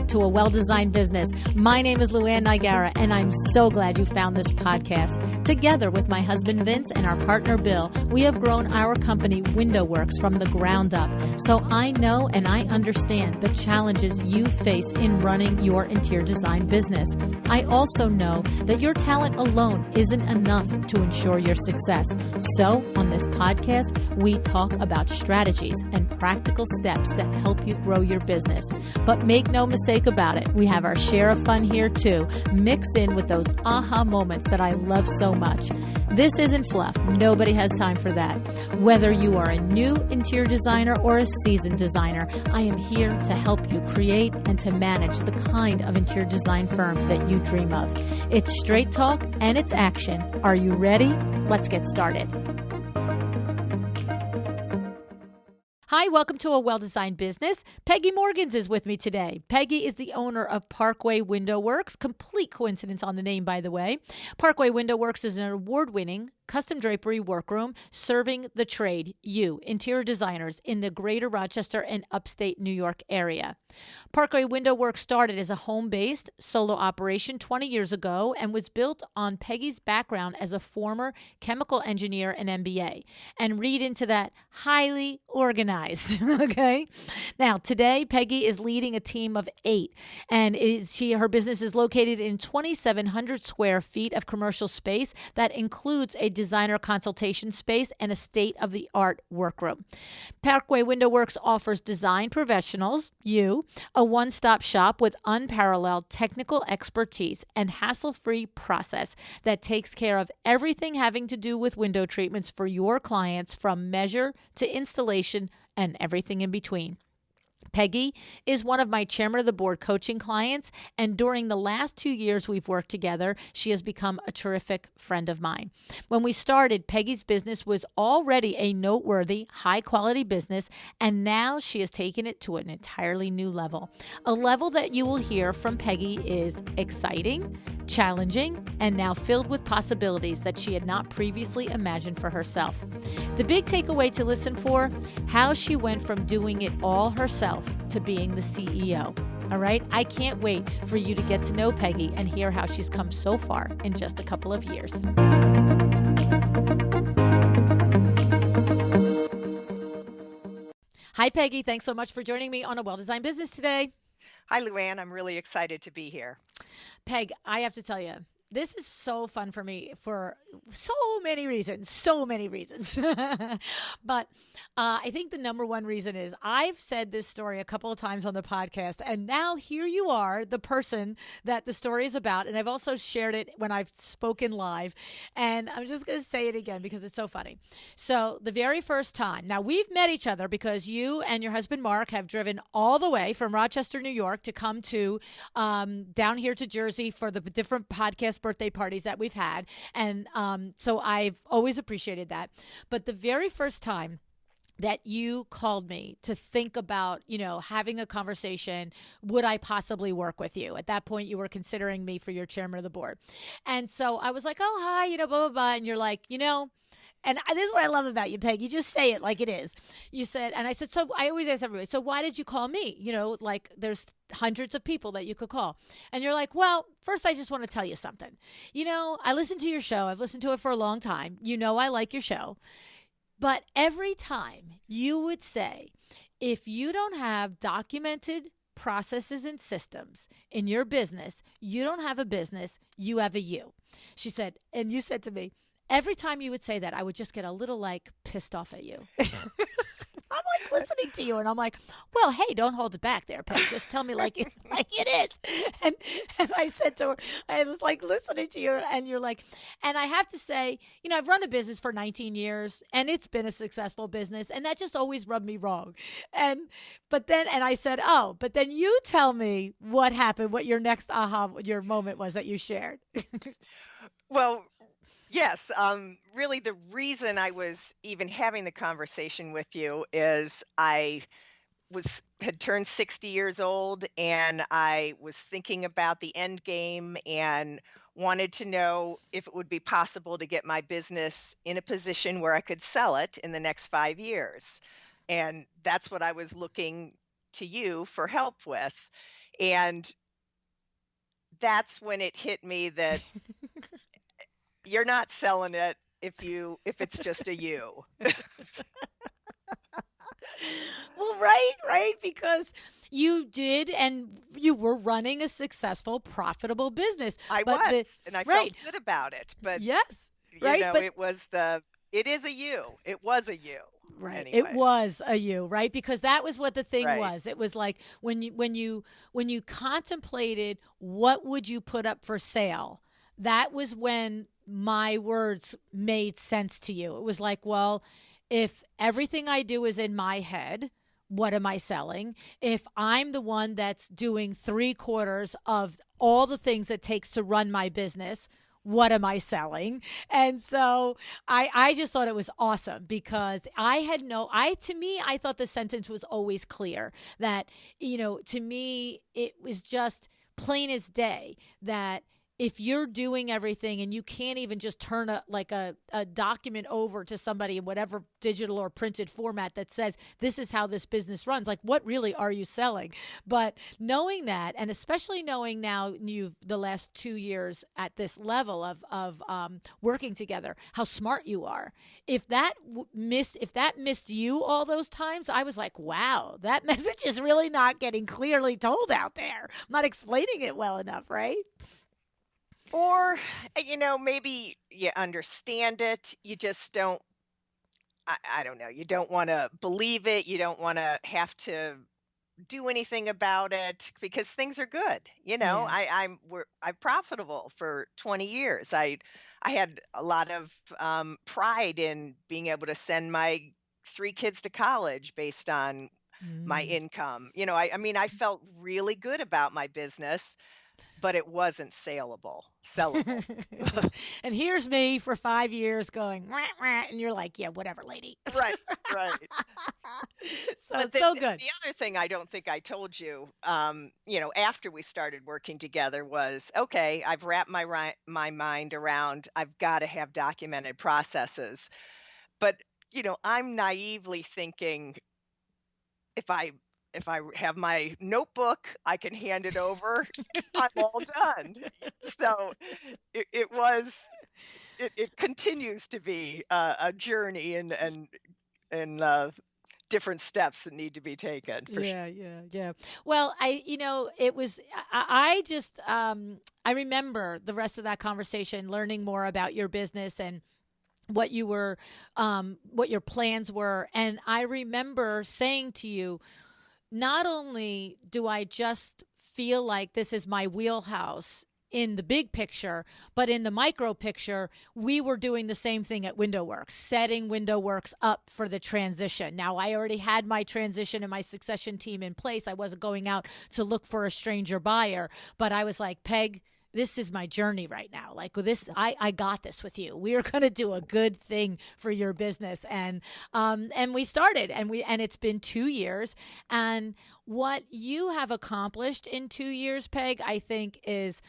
to A Well-Designed Business. My name is LuAnn, and I'm so glad you found this podcast. Together with my husband Vince and our partner Bill, we have grown our company Window Works from the ground up. So I know and I understand the challenges you face in running your interior design business. I also know that your talent alone isn't enough to ensure your success. So on this podcast, we talk about strategies and practical steps to help you grow your business. But make no mistake about it, we have our share of fun here too, mixed in with those aha moments that I love so much. This isn't fluff. Nobody has time for that. Whether you are a new interior designer or a seasoned designer, I am here to help you create and to manage the kind of interior design firm that you dream of. It's straight talk and it's action. Are you ready? Let's get started. Hi, welcome to A Well-Designed Business. Peggy Morgans is with me today. Peggy is the owner of Parkway Window Works. Complete coincidence on the name, by the way. Parkway Window Works is an award-winning custom drapery workroom serving the trade, you, interior designers in the greater Rochester and upstate New York area. Parkway Window Works started as a home-based solo operation 20 years ago and was built on Peggy's background as a former chemical engineer and MBA. And read into that, highly organized, okay? Now, today, Peggy is leading a team of 8, and her business is located in 2,700 square feet of commercial space that includes a designer consultation space and a state-of-the-art workroom. Parkway Window Works offers design professionals, you, a one-stop shop with unparalleled technical expertise and hassle-free process that takes care of everything having to do with window treatments for your clients from measure to installation and everything in between. Peggy is one of my chairman of the board coaching clients, and during the last 2 years we've worked together, she has become a terrific friend of mine. When we started, Peggy's business was already a noteworthy, high-quality business, and now she has taken it to an entirely new level. A level that you will hear from Peggy is exciting, challenging, and now filled with possibilities that she had not previously imagined for herself. The big takeaway to listen for, how she went from doing it all herself to being the CEO. All right? I can't wait for you to get to know Peggy and hear how she's come so far in just a couple of years. Hi, Peggy. Thanks so much for joining me on A Well-Designed Business today. Hi, LuAnn. I'm really excited to be here. Peg, I have to tell you, this is so fun for me for so many reasons. But I think the number one reason is I've said this story a couple of times on the podcast, and now here you are, the person that the story is about. And I've also shared it when I've spoken live. And I'm just going to say it again because it's so funny. So the very first time, now we've met each other because you and your husband, Mark, have driven all the way from Rochester, New York to come to down here to Jersey for the different podcast birthday parties that we've had. And so I've always appreciated that. But the very first time that you called me to think about, having a conversation, would I possibly work with you? At that point, you were considering me for your chairman of the board. And so I was like, oh, hi, blah, blah, blah. And you're like, and this is what I love about you, Peg. You just say it like it is. You said, and I said, so I always ask everybody, so why did you call me? Like there's hundreds of people that you could call. And you're like, well, first, I just want to tell you something. I listened to your show. I've listened to it for a long time. I like your show. But every time you would say, if you don't have documented processes and systems in your business, you don't have a business, you have a you. She said, and you said to me, every time you would say that, I would just get a little pissed off at you. I'm listening to you, and I'm like, well, hey, don't hold it back there, Peg. Just tell me like it is. And I said to her, I was listening to you, and you're like, and I have to say, I've run a business for 19 years, and it's been a successful business, and that just always rubbed me wrong. But then I said, oh, but then you tell me what happened, what your next your moment was that you shared. Well, yes, really the reason I was even having the conversation with you is I had turned 60 years old, and I was thinking about the end game and wanted to know if it would be possible to get my business in a position where I could sell it in the next 5 years. And that's what I was looking to you for help with. And that's when it hit me that you're not selling it if it's just a you. Well, right, because you did, and you were running a successful, profitable business. I But was, the and I felt right, good about it. But yes, right, but it is a you. It was a you. right. It Anyways. was a you, right? Because that was what the thing Right. was. It was like when you contemplated what would you put up for sale, that was when my words made sense to you. It was like, well, if everything I do is in my head, what am I selling? If I'm the one that's doing 3/4 of all the things it takes to run my business, what am I selling? And so I just thought it was awesome because to me, I thought the sentence was always clear that, to me, it was just plain as day that if you're doing everything and you can't even just turn a document over to somebody in whatever digital or printed format that says this is how this business runs, like what really are you selling? But knowing that, and especially knowing now you've the last 2 years at this level of working together, how smart you are. If that missed you all those times, I was like, wow, that message is really not getting clearly told out there. I'm not explaining it well enough, right? Or, maybe you understand it. You just don't, I don't know. You don't want to believe it. You don't want to have to do anything about it because things are good. Yeah. I'm profitable for 20 years. I had a lot of pride in being able to send my 3 kids to college based on my Mm. income. I felt really good about my business, but it wasn't sellable. And here's me for 5 years going, "Wah, wah," and you're like, yeah, whatever, lady. Right, right. So But it's so good. the other thing I don't think I told you, after we started working together was, okay, I've wrapped my mind around I've got to have documented processes. But, I'm naively thinking if I have my notebook, I can hand it over, I'm all done. So it was it continues to be a journey and different steps that need to be taken for sure. Yeah, yeah, yeah. Well, it was, I just, I remember the rest of that conversation, learning more about your business and what your plans were. And I remember saying to you, not only do I just feel like this is my wheelhouse in the big picture, but in the micro picture, we were doing the same thing at WindowWorks, setting WindowWorks up for the transition. Now, I already had my transition and my succession team in place. I wasn't going out to look for a stranger buyer, but I was like, Peg, this is my journey right now. Like this, I got this with you. We are going to do a good thing for your business, and we started, and it's been 2 years, and what you have accomplished in 2 years, Peg, I think is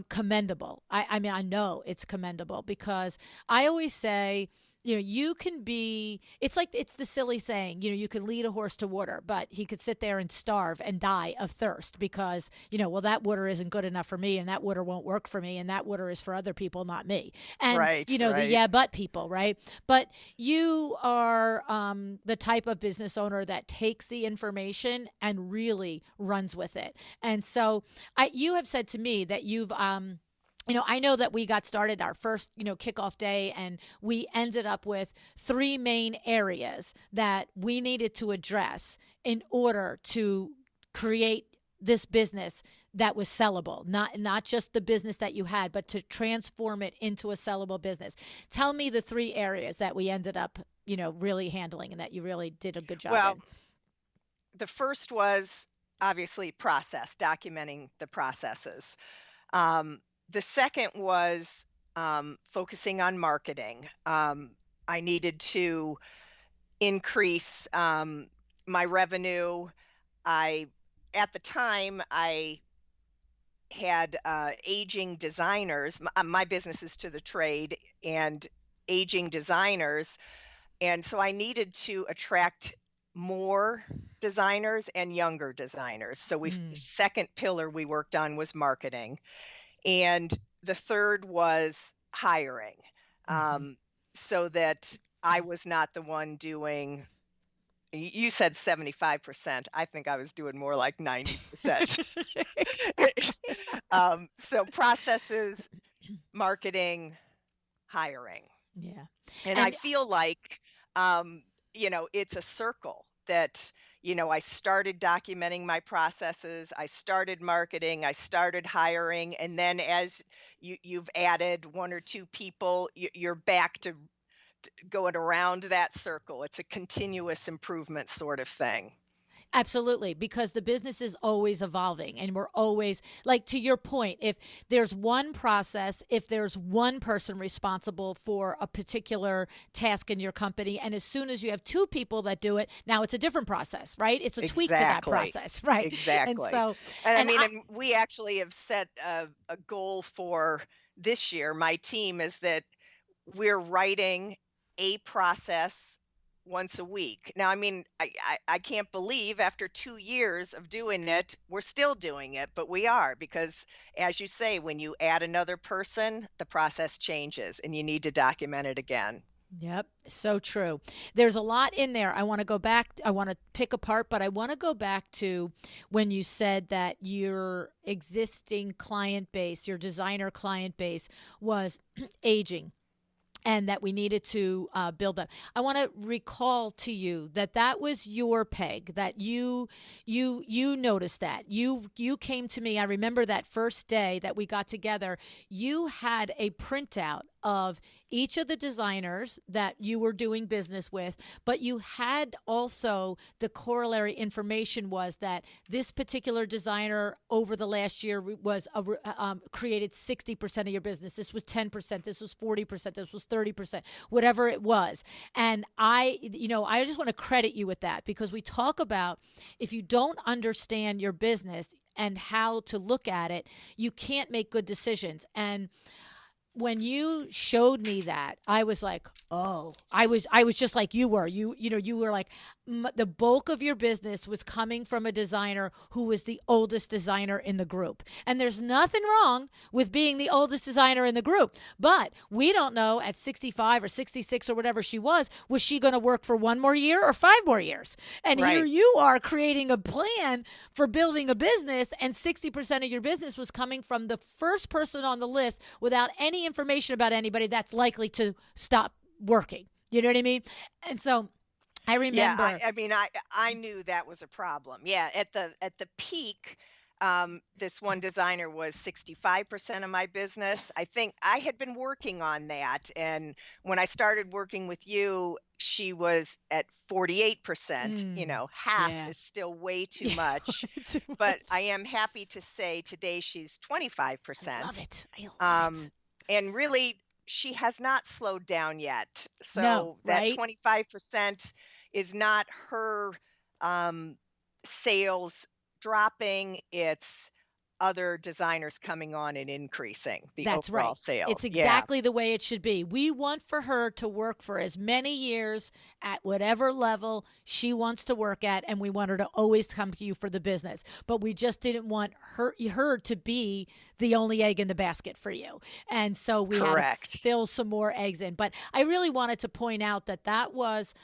commendable. I mean, I know it's commendable because I always say, you can be, it's the silly saying, you can lead a horse to water, but he could sit there and starve and die of thirst because, well, that water isn't good enough for me and that water won't work for me and that water is for other people, not me. And, Right, the right. yeah, but people, right? But you are the type of business owner that takes the information and really runs with it. And so you have said to me that I know that we got started our first, kickoff day, and we ended up with 3 main areas that we needed to address in order to create this business that was sellable, not just the business that you had, but to transform it into a sellable business. Tell me the 3 areas that we ended up, really handling and that you really did a good job Well, in. the first was obviously documenting the processes. The second was focusing on marketing. I needed to increase my revenue. I At the time I had aging designers. My business is to the trade and aging designers, and so I needed to attract more designers and younger designers. So the second pillar we worked on was marketing. And the third was hiring, so that I was not the one doing, you said 75%. I think I was doing more like 90%. Exactly. So processes, marketing, hiring. Yeah. And I And feel like, it's a circle that, I started documenting my processes, I started marketing, I started hiring, and then as you've added one or two people, you're back to going around that circle. It's a continuous improvement sort of thing. absolutely, because the business is always evolving and we're always, like, to your point, if there's one process, if there's one person responsible for a particular task in your company, and as soon as you have two people that do it, now it's a different process, right? It's a tweak to that Exactly. process, right? And Exactly. so, And I and mean, I, and we actually have set a goal for this year. My team is that we're writing a process once a week. Now, I mean, I can't believe after 2 years of doing it, we're still doing it, but we are, because as you say, when you add another person, the process changes and you need to document it again. Yep, so true. There's a lot in there. I want to go back, I want to pick apart, but I want to go back to when you said that your existing client base, your designer client base, was aging and that we needed to build up. I want to recall to you that that was your peg. That you noticed that you came to me. I remember that first day that we got together. You had a printout of each of the designers that you were doing business with, but you had also the corollary information was that this particular designer over the last year was created 60% of your business. This was 10%. This was 40%. This was 30%, whatever it was. And I just want to credit you with that, because we talk about, if you don't understand your business and how to look at it, you can't make good decisions. And when you showed me that, I was like, oh, I was just like you were. You were like, the bulk of your business was coming from a designer who was the oldest designer in the group. And there's nothing wrong with being the oldest designer in the group, but we don't know at 65 or 66 or whatever she was she going to work for one more year or 5 more years? And here Right. you are creating a plan for building a business, and 60% of your business was coming from the first person on the list without any information about anybody that's likely to stop working. You know what I mean? And so I Yeah, remember. I mean, I knew that was a problem. Yeah, at the peak, this one designer was 65% of my business. I think I had been working on that, and when I started working with you, she was at 48%. Half Yeah. is still way too Yeah. much, Too but much. I am happy to say today she's I love 25%. it. I love it. Um, and really, she has not slowed down yet. No, So that right? 25% is not her um, sales dropping, it's other designers coming on and increasing the That's overall right. It's sales. Yeah, exactly the way it should be. We want for her to work for as many years at whatever level she wants to work at, and we want her to always come to you for the business. But we just didn't want her to be the only egg in the basket for you. And so we had to correct. fill some more eggs in. But I really wanted to point out that was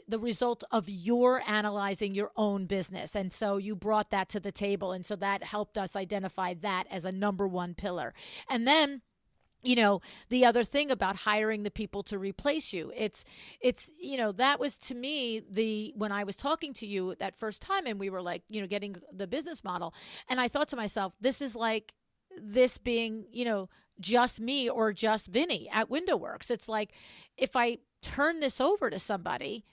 the result of your analyzing your own business. And so you brought that to the table. And so that helped us identify that as a number one pillar. And then, the other thing about hiring the people to replace you, that was to me when I was talking to you that first time and we were like, getting the business model. And I thought to myself, this is like this being, just me or just Vinny at Window Works. It's like, if I turn this over to somebody,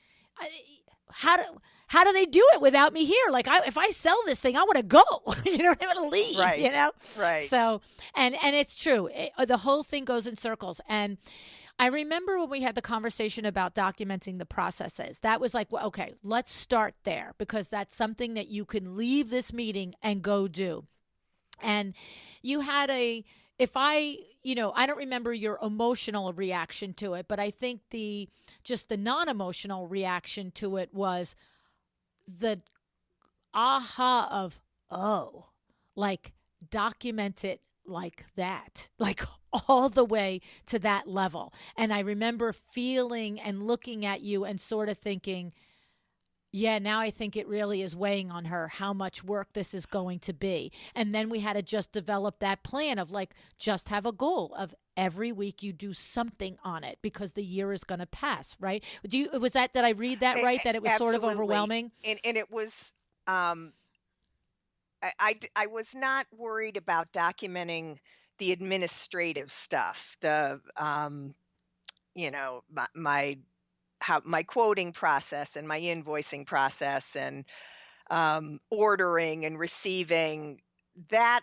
how do they do it without me here? Like, if I sell this thing, I want to go. I want to leave. Right, right. So, and it's true. The whole thing goes in circles. And I remember when we had the conversation about documenting the processes, that was like, well, okay, let's start there, because that's something that you can leave this meeting and go do. And you had if I, I don't remember your emotional reaction to it, but I think just the non-emotional reaction to it was the aha of, oh, like document it like that, like all the way to that level. And I remember feeling and looking at you and sort of thinking, yeah, now I think it really is weighing on her how much work this is going to be. And then we had to just develop that plan of like, just have a goal of every week you do something on it because the year is going to pass, right? Did I read that right? That it was sort of Absolutely. overwhelming? And it was, I was not worried about documenting the administrative stuff, my how my quoting process and my invoicing process and ordering and receiving that.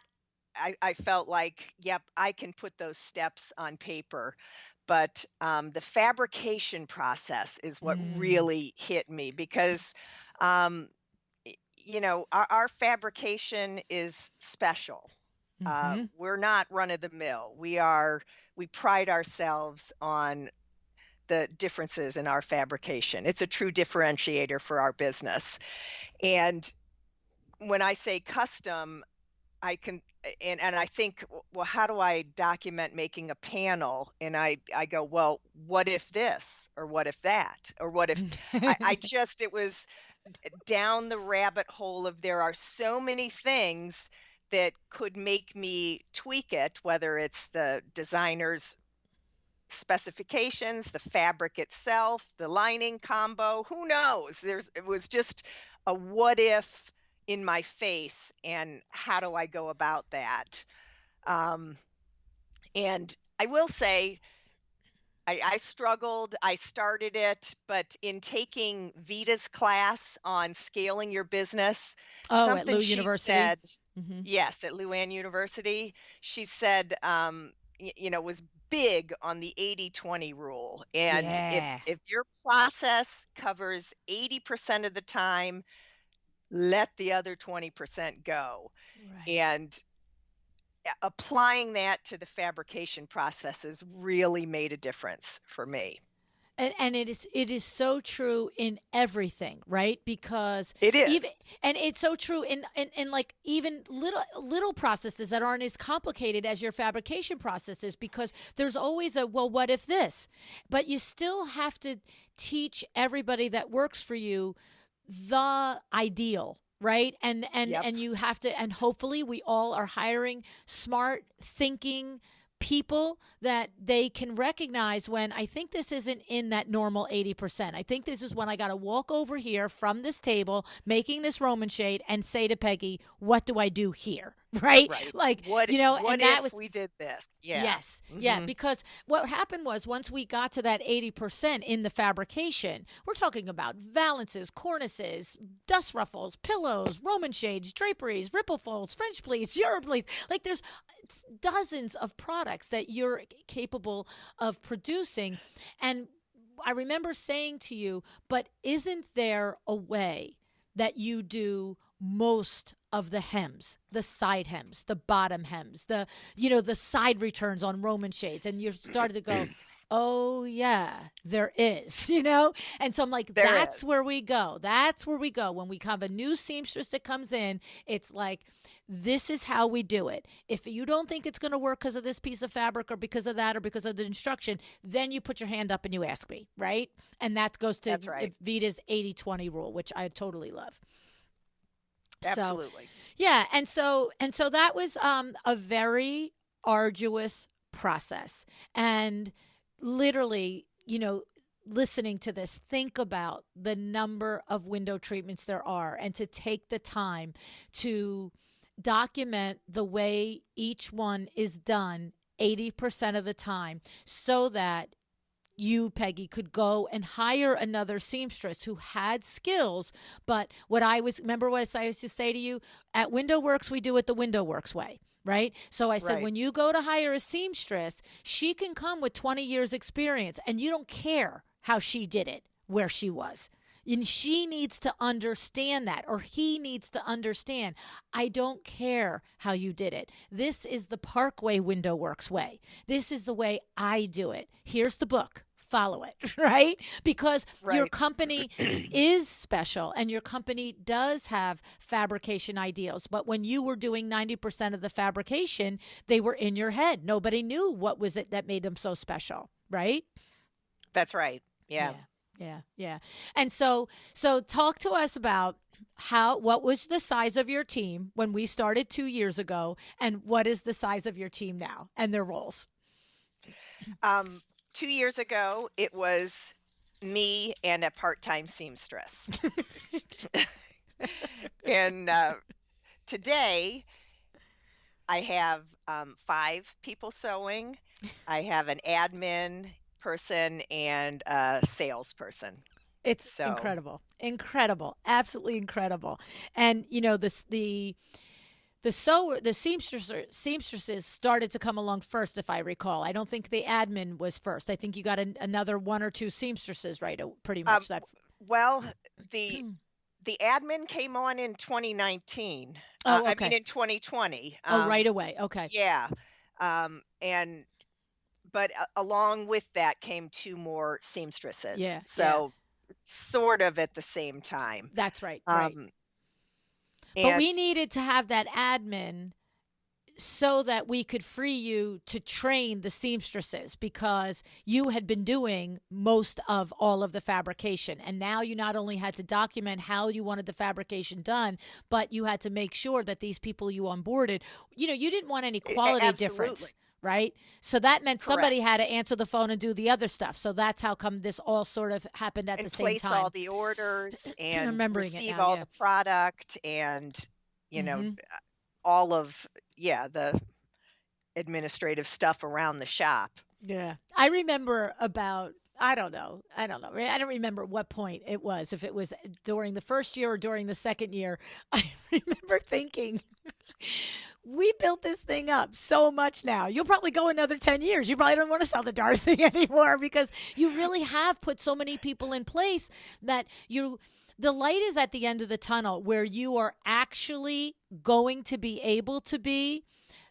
I felt like, yep, I can put those steps on paper. But the fabrication process is what Mm, really hit me because, um, our fabrication is special. mm-hmm. We're not run of the mill. We pride ourselves on the differences in our fabrication. It's a true differentiator for our business. And when I say custom, I can and I think, well, how do I document making a panel? And I go, well, what if this or what if that or what if I just it was down the rabbit hole of there are so many things that could make me tweak it, whether it's the designer's specifications, the fabric itself, the lining combo, who knows? It was just a what if in my face, and how do I go about that? Um, and I will say, I struggled. I started it, but in taking Vita's class on scaling your business, Oh, at something Lou she University. said, Mm-hmm. yes, at LuAnn University, she said, was big on the 80/20 rule. And Yeah. if your process covers 80% of the time, let the other 20% go. Right. And applying that to the fabrication processes really made a difference for me. And it is so true in everything, right? Because It is. even and it's so true in like even little processes that aren't as complicated as your fabrication processes, because there's always a, well, what if this? But you still have to teach everybody that works for you the ideal, right? Yep. And you have to, and hopefully we all are hiring smart thinking people that they can recognize when I think this isn't in that normal 80%. I think this is when I got to walk over here from this table making this Roman shade and say to Peggy, what do I do here? Right? Right. Like, What and that if was, we did this? Yeah. yes. Yeah. Hmm. Because what happened was once we got to that 80% in the fabrication, we're talking about valances, cornices, dust ruffles, pillows, Roman shades, draperies, ripple folds, French pleats, Europe pleats. Like there's dozens of products that you're capable of producing. And I remember saying to you, but isn't there a way that you do most of the hems, the side hems, the bottom hems, the side returns on Roman shades? And you started to go, oh yeah, there is, And so I'm like, There that's is. where we go. That's where we go. When we have a new seamstress that comes in, it's like, this is how we do it. If you don't think it's going to work because of this piece of fabric or because of that or because of the instruction, then you put your hand up and you ask me, right? And that goes to That's right. Vita's 80/20 rule, which I totally love. So, Absolutely. yeah, and so that was a very arduous process. And literally, listening to this, think about the number of window treatments there are and to take the time to document the way each one is done 80% of the time so that you, Peggy, could go and hire another seamstress who had skills. But remember what I used to say to you? At Window Works, we do it the Window Works way, right? So I said, Right. when you go to hire a seamstress, she can come with 20 years experience and you don't care how she did it where she was. And she needs to understand that, or he needs to understand. I don't care how you did it. This is the Parkway Window Works way. This is the way I do it. Here's the book. Follow it, right? Because your Right. company is special and your company does have fabrication ideals. But when you were doing 90% of the fabrication, they were in your head. Nobody knew what was it that made them so special, right? That's right. Yeah. Yeah. Yeah, yeah. And so talk to us about what was the size of your team when we started 2 years ago, and what is the size of your team now and their roles? 2 years ago, it was me and a part-time seamstress. And today, I have 5 people sewing. I have an admin person and a salesperson. It's So, incredible. Incredible. Absolutely incredible. And the seamstresses started to come along first, if I recall. I don't think the admin was first. I think you got another one or two seamstresses, right? Pretty um, much that. well, the the admin came on in 2019. Oh, I mean, okay. in 2020. Oh, right away. Okay. Yeah. And but along with that came 2 more seamstresses. Yeah, yeah. So sort of at the same time. That's right. Right. Um, But and we needed to have that admin so that we could free you to train the seamstresses, because you had been doing most of all of the fabrication. And now you not only had to document how you wanted the fabrication done, but you had to make sure that these people you onboarded, you didn't want any quality absolutely difference. Right. So that meant somebody had correct. to answer the phone and do the other stuff. So that's how come this all sort of happened at the And same place all time. the orders I'm and remembering it receive now. all Yeah. the product and, you know, Hmm. all of, yeah, the administrative stuff around the shop. Yeah. I remember about, I don't know. I don't know. I don't remember what point it was, if it was during the first year or during the second year. I remember thinking, we built this thing up so much now. You'll probably go another 10 years. You probably don't want to sell the darn thing anymore, because you really have put so many people in place that the light is at the end of the tunnel, where you are actually going to be able to be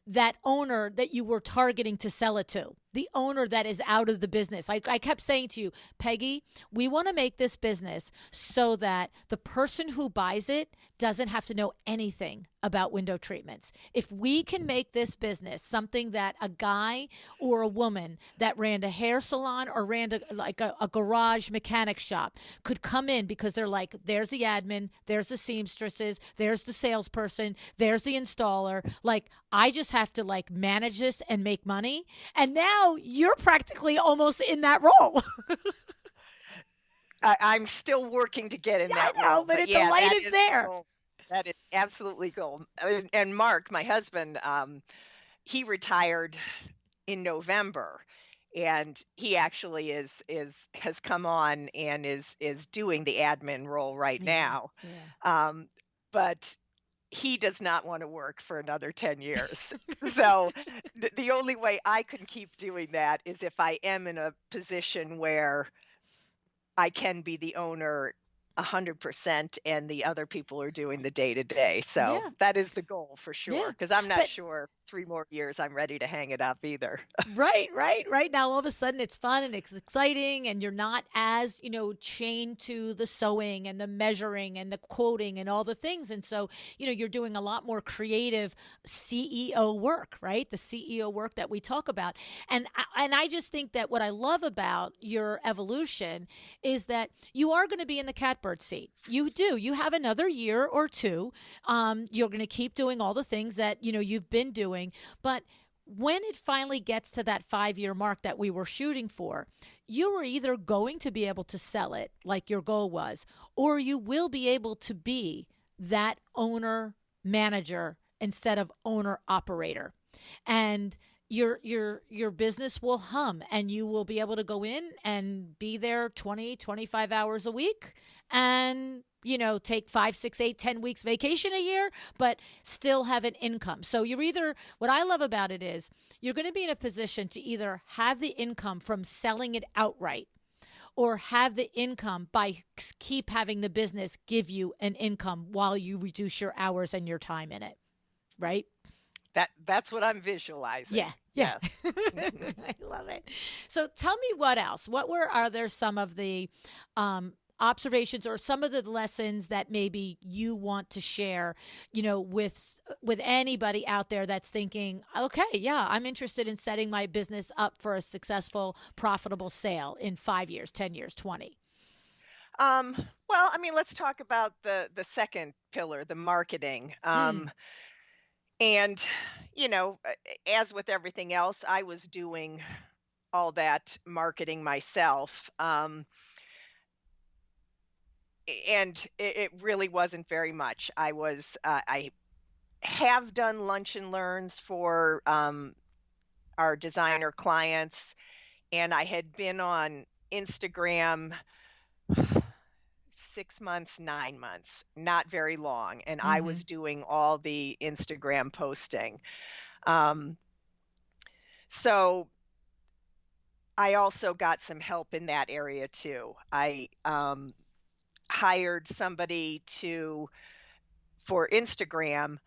that owner that you were targeting to sell it to, the owner that is out of the business. I kept saying to you, Peggy, we want to make this business so that the person who buys it doesn't have to know anything about window treatments. If we can make this business something that a guy or a woman that ran a hair salon or ran a garage mechanic shop could come in, because they're like, there's the admin, there's the seamstresses, there's the salesperson, there's the installer. Like, I just have to manage this and make money. And now you're practically almost in that role. I'm still working to get in Yeah, I that know, role, but but the yeah, light that is is the there. goal. That is absolutely goal. And Mark, my husband, he retired in November, and he actually has come on and is doing the admin role right Yeah, now. yeah. Um, but he does not want to work for another 10 years. So the only way I can keep doing that is if I am in a position where I can be the owner 100% and the other people are doing the day to day. So Yeah, that is the goal for yeah. sure. Because I'm not But sure 3 more years I'm ready to hang it up either. right now, all of a sudden it's fun and it's exciting, and you're not as chained to the sewing and the measuring and the quoting and all the things. And so you're doing a lot more creative CEO work, right? The CEO work that we talk about. And I just think that what I love about your evolution is that you are going to be in the catbird seat. You have another year or two. You're going to keep doing all the things that you've been doing. But when it finally gets to that 5-year mark that we were shooting for, you were either going to be able to sell it like your goal was, or you will be able to be that owner manager instead of owner operator. And your business will hum, and you will be able to go in and be there 20-25 hours a week, and take 5, 6, 8, 10 weeks vacation a year, but still have an income. So what I love about it is you're going to be in a position to either have the income from selling it outright, or have the income by keep having the business give you an income while you reduce your hours and your time in it, right? That's what I'm visualizing. Yeah, yeah. Yes. Mhm. I love it. So tell me what else. Are there some of the observations or some of the lessons that maybe you want to share, with anybody out there that's thinking, okay, yeah, I'm interested in setting my business up for a successful, profitable sale in 5 years, 10 years, 20. Um, well, I mean, let's talk about the second pillar, the marketing. Mm, And as with everything else, I was doing all that marketing myself. And it really wasn't very much. I have done lunch and learns for our designer clients, and I had been on Instagram 6 months, 9 months, not very long, and I mm-hmm. was doing all the Instagram posting. Um, so I also got some help in that area too. I hired somebody to for Instagram.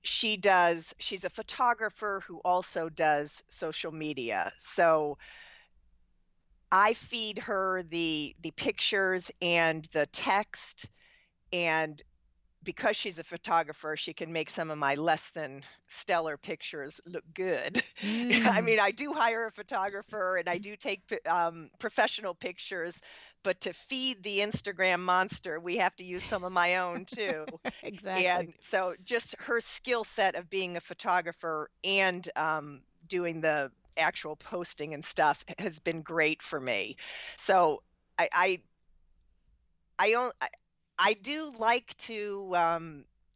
She's a photographer who also does social media. So I feed her the pictures and the text, and because she's a photographer, she can make some of my less than stellar pictures look good. I Mm, mean, I do hire a photographer and I do take professional pictures, but to feed the Instagram monster, we have to use some of my own too. exactly. And so, just her skill set of being a photographer and doing the actual posting and stuff has been great for me. So, I, I I do like to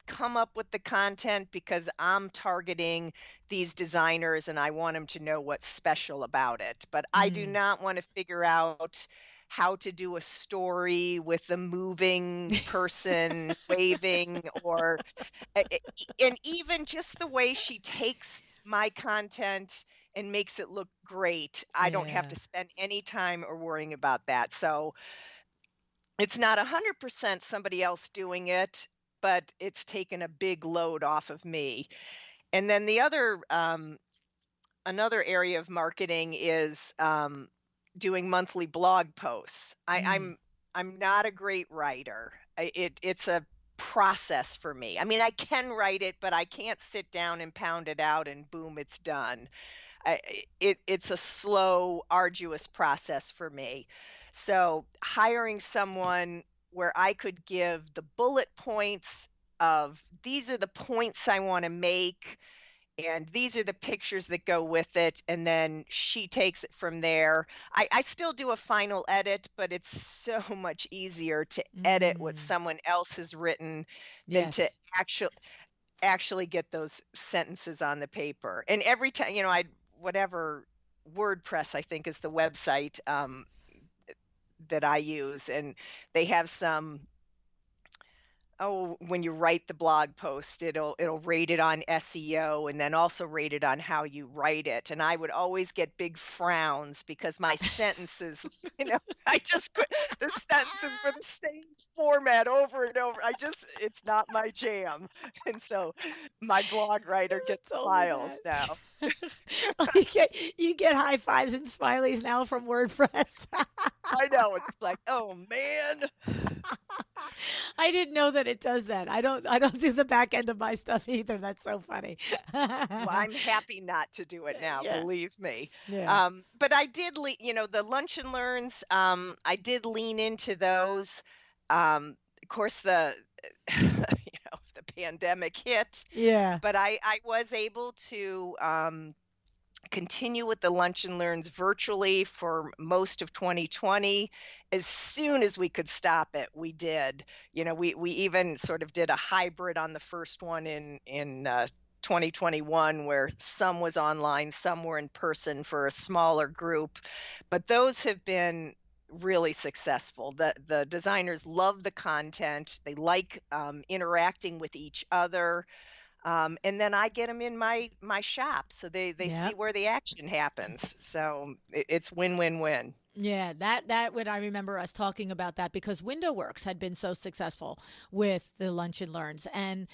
come up with the content because I'm targeting these designers and I want them to know what's special about it. But I do Mm. not want to figure out how to do a story with a moving person waving or and even just the way she takes my content and makes it look great. I don't have Yeah. to spend any time or worrying about that. So it's not 100% somebody else doing it, but it's taken a big load off of me. And then the other another area of marketing is doing monthly blog posts. Mm. I'm not a great writer. It's a process for me. I mean, I can write it, but I can't sit down and pound it out and boom, it's done. It's a slow, arduous process for me. So hiring someone where I could give the bullet points of these are the points I want to make, and these are the pictures that go with it, and then she takes it from there. I still do a final edit, but it's so much easier to edit what Mm. someone else has written than to Yes. actually get those sentences on the paper. And every time, I whatever WordPress I think is the website that I use, and they have some. Oh, when you write the blog post, it'll rate it on SEO and then also rate it on how you write it. And I would always get big frowns because my sentences, I just the sentences were the same format over and over. It's not my jam. And so my blog writer You gets had told me files that. now. Oh, you get high fives and smileys now from WordPress. I know it's like, oh man. I didn't know that it does that. I don't do the back end of my stuff either. That's so funny. Well, I'm happy not to do it now, Yeah. believe me. Yeah. But I did, the lunch and learns. I did lean into those. Of course, the the pandemic hit, Yeah. but I was able to continue with the lunch and learns virtually for most of 2020. As soon as we could stop it, we did. We even sort of did a hybrid on the first one in 2021, where some was online, some were in person for a smaller group, but those have been really successful. The designers love the content. They like interacting with each other. And then I get them in my shop, so they see Yep. where the action happens. So it's win-win-win. Yeah, that would I remember us talking about that because Window Works had been so successful with the Lunch and Learns. And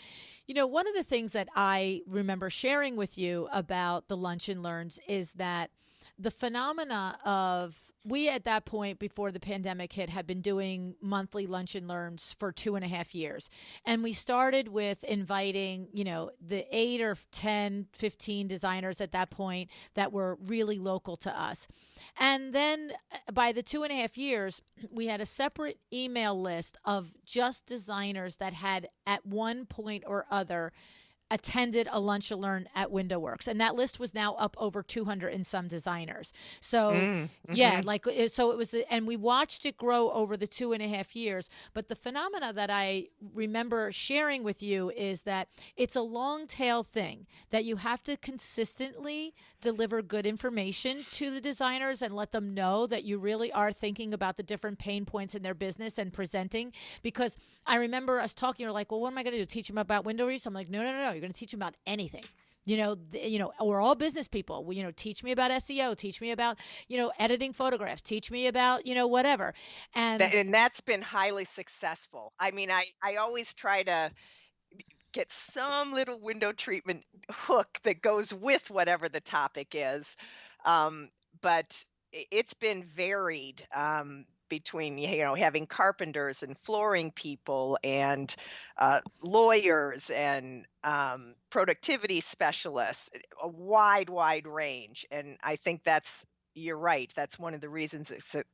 one of the things that I remember sharing with you about the Lunch and Learns is that the phenomena of we at that point before the pandemic hit had been doing monthly lunch and learns for 2.5 years, and we started with inviting the 8 or 10, 15 designers at that point that were really local to us. And then by the 2.5 years, we had a separate email list of just designers that had at one point or other attended a lunch and learn at Window Works, and that list was now up over 200 and some designers. So yeah, Mm-hmm. so it was, and we watched it grow over the 2.5 years. But the phenomena that I remember sharing with you is that it's a long tail thing that you have to consistently deliver good information to the designers and let them know that you really are thinking about the different pain points in their business and presenting. Because I remember us talking, you're like, well, what am I going to do? Teach them about window reach? I'm like, no, no, no, no. You're going to teach them about anything. We're all business people. Teach me about SEO, teach me about, editing photographs, teach me about, whatever. And And that's been highly successful. I mean, I always try to get some little window treatment hook that goes with whatever the topic is. Um, but it's been varied, between having carpenters and flooring people and lawyers and productivity specialists, a wide range. And I think you're right. That's one of the reasons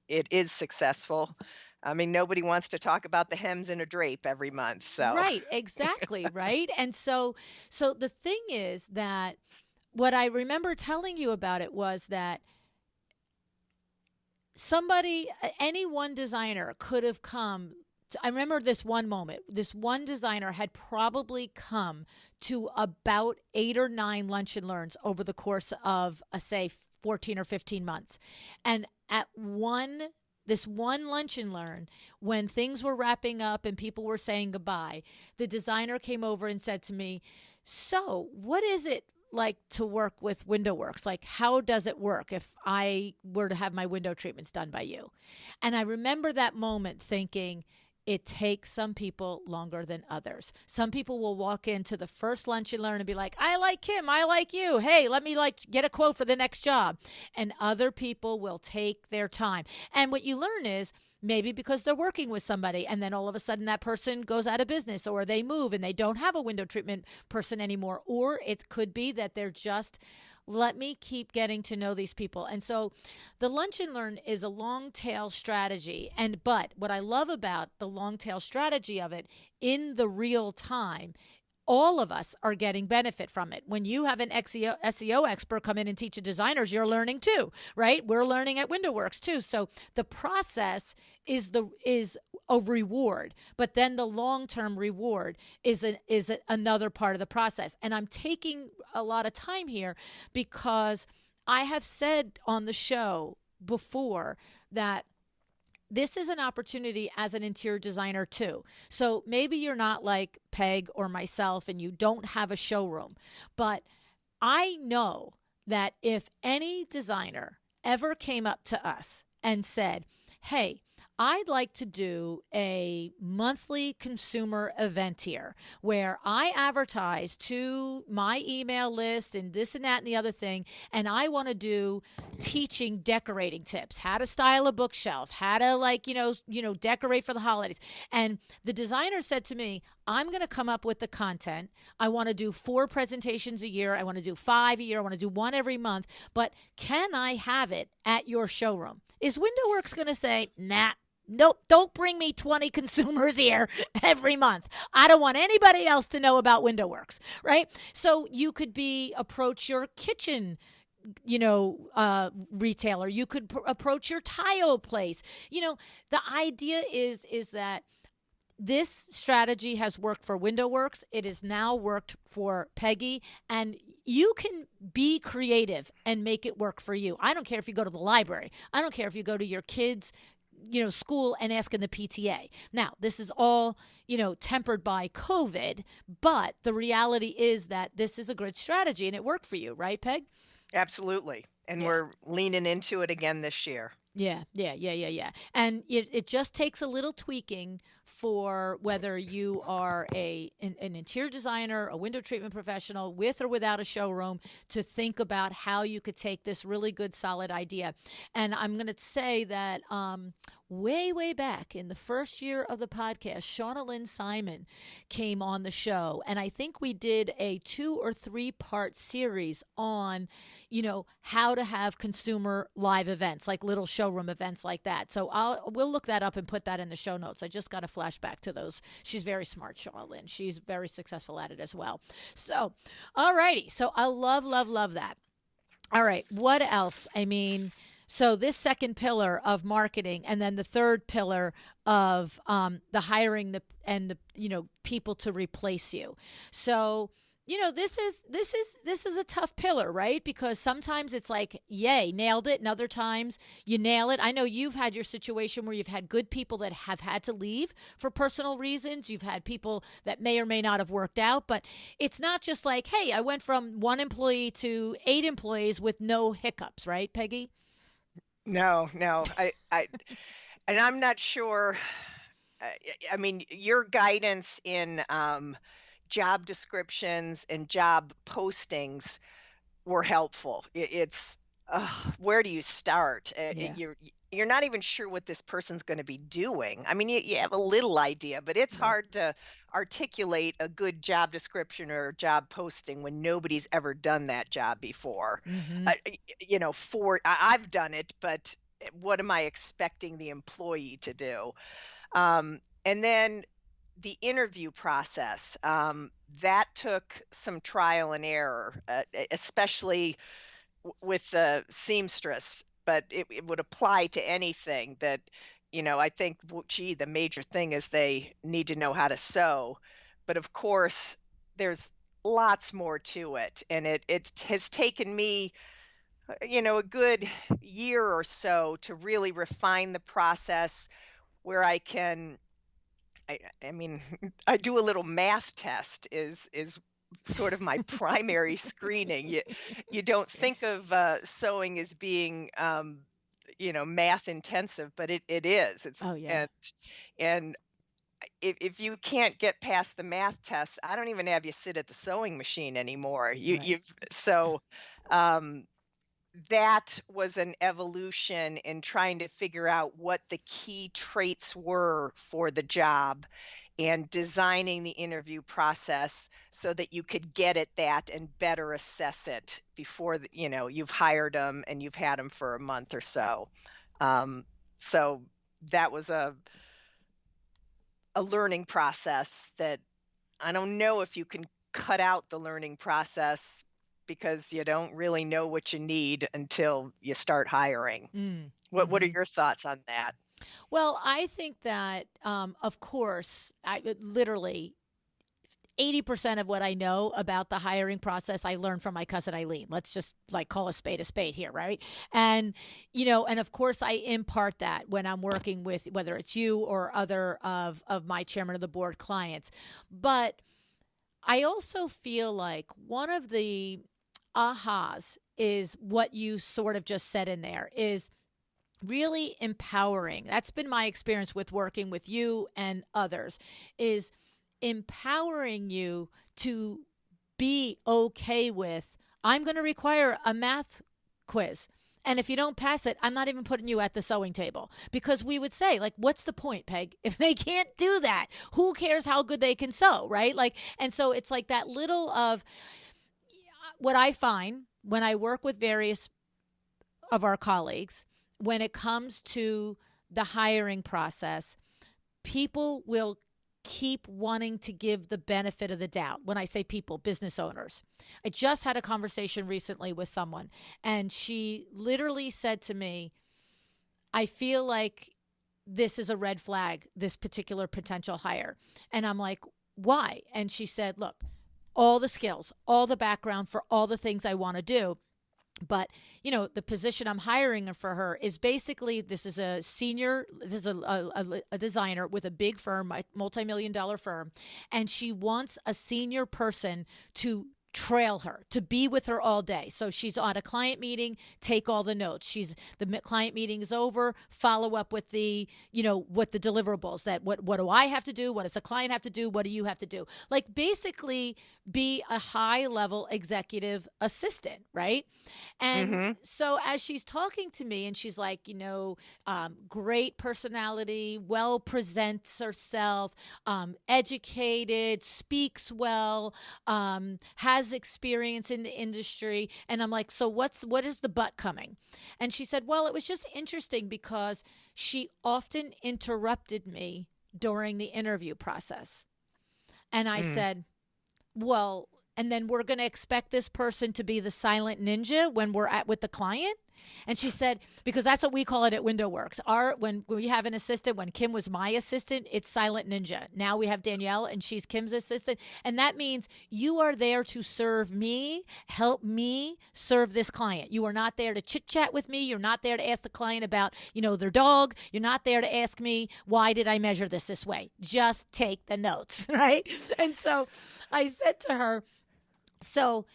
it is successful. I mean, nobody wants to talk about the hems in a drape every month. So. right, exactly, right. And so the thing is that what I remember telling you about it was that any one designer could have come. I remember this one moment. This one designer had probably come to about 8 or 9 lunch and learns over the course of, say, 14 or 15 months. And at this one lunch and learn, when things were wrapping up and people were saying goodbye, the designer came over and said to me, so what is it like to work with Window Works? Like, how does it work if I were to have my window treatments done by you? And I remember that moment thinking, it takes some people longer than others. Some people will walk into the first lunch and learn and be like, I like him, I like you. Hey, let me get a quote for the next job. And other people will take their time. And what you learn is maybe because they're working with somebody and then all of a sudden that person goes out of business or they move and they don't have a window treatment person anymore. Or it could be that they're just, let me keep getting to know these people. And so the lunch and learn is a long tail strategy. But what I love about the long tail strategy of it in the real time, all of us are getting benefit from it. When you have an SEO expert come in and teach the designers, you're learning too, right? We're learning at Window Works too. So the process is a reward, but then the long-term reward is another part of the process. And I'm taking a lot of time here because I have said on the show before that this is an opportunity as an interior designer too. So maybe you're not like Peg or myself and you don't have a showroom, but I know that if any designer ever came up to us and said, hey, I'd like to do a monthly consumer event here where I advertise to my email list and this and that and the other thing, and I want to do teaching decorating tips, how to style a bookshelf, how to decorate for the holidays. And the designer said to me, I'm going to come up with the content. I want to do 4 presentations a year. I want to do 5 a year. I want to do 1 every month. But can I have it at your showroom? Is Window Works going to say, nah, nope, don't bring me 20 consumers here every month. I don't want anybody else to know about Window Works, right? So you could approach your kitchen retailer. You could approach your tile place. The idea is that this strategy has worked for Window Works. It has now worked for Peggy, and you can be creative and make it work for you. I don't care if you go to the library. I don't care if you go to your kids' school and asking the PTA. Now, this is all, tempered by COVID, but the reality is that this is a good strategy and it worked for you, right, Peg? Absolutely. And Yeah. we're leaning into it again this year. Yeah. And it just takes a little tweaking for whether you are an interior designer, a window treatment professional, with or without a showroom, to think about how you could take this really good, solid idea. And I'm going to say that way back in the first year of the podcast, Shauna Lynn Simon came on the show. And I think we did a 2 or 3 part series on, how to have consumer live events, like little showroom events like that. So we'll look that up and put that in the show notes. I just got a flashback to those. She's very smart, Shauna Lynn. She's very successful at it as well. So, all righty. So I love that. All right. What else? So this second pillar of marketing, and then the third pillar of the hiring and people to replace you. So this is a tough pillar, right? Because sometimes it's like, yay, nailed it, and other times you nail it. I know you've had your situation where you've had good people that have had to leave for personal reasons. You've had people that may or may not have worked out, but it's not just like, hey, I went from 1 employee to 8 employees with no hiccups, right, Peggy? No. And I'm not sure. Your guidance in job descriptions and job postings were helpful. It's where do you start? Yeah. You're not even sure what this person's going to be doing. You have a little idea, but it's Right. hard to articulate a good job description or job posting when nobody's ever done that job before. Mm-hmm. I've done it, but what am I expecting the employee to do? And then the interview process, that took some trial and error, especially with the seamstress, but it would apply to anything that, I think, the major thing is they need to know how to sew. But of course, there's lots more to it. And it has taken me, a good year or so to really refine the process where I can, I mean, I do a little math test is sort of my primary screening. You don't think of sewing as being math intensive, but it is. Oh, yeah. And if you can't get past the math test, I don't even have you sit at the sewing machine anymore. Right. Um, that was an evolution in trying to figure out what the key traits were for the job and designing the interview process so that you could get at that and better assess it before you've hired them and you've had them for a month or so. So that was a learning process that I don't know if you can cut out the learning process, because you don't really know what you need until you start hiring. What are Mm-hmm. your thoughts on that? Well, I think that, of course, literally 80% of what I know about the hiring process, I learned from my cousin Eileen. Let's just call a spade here, right? And, and of course I impart that when I'm working with, whether it's you or other of my chairman of the board clients. But I also feel like one of the ahas is what you sort of just said in there, is really empowering. That's been my experience with working with you and others, is empowering you to be okay with, I'm going to require a math quiz. And if you don't pass it, I'm not even putting you at the sewing table. Because we would say, what's the point, Peg? If they can't do that, who cares how good they can sew, right? And so it's like that little of what I find when I work with various of our colleagues, when it comes to the hiring process, people will keep wanting to give the benefit of the doubt. When I say people, business owners. I just had a conversation recently with someone, and she literally said to me, I feel like this is a red flag, this particular potential hire. And I'm like, why? And she said, look, all the skills, all the background for all the things I want to do. But, the position I'm hiring for her is basically, this is a senior, this is a designer with a big firm, a multi-million-dollar firm, and she wants a senior person to trail her, to be with her all day. So she's on a client meeting, take all the notes. The client meeting is over, follow up with what the deliverables, that what do I have to do? What does the client have to do? What do you have to do? Like, basically be a high level executive assistant, right? And Mm-hmm. so as she's talking to me, and she's like, great personality, well presents herself, educated, speaks well, has experience in the industry. And I'm like, so what is the but coming? And she said, well, it was just interesting because she often interrupted me during the interview process. And I said, well, and then we're going to expect this person to be the silent ninja when we're with the client? And she said, because that's what we call it at Window Works. When we have an assistant, when Kim was my assistant, it's silent ninja. Now we have Danielle, and she's Kim's assistant. And that means you are there to serve me, help me serve this client. You are not there to chit chat with me. You're not there to ask the client about, their dog. You're not there to ask me, why did I measure this way? Just take the notes, right? And so I said to her, so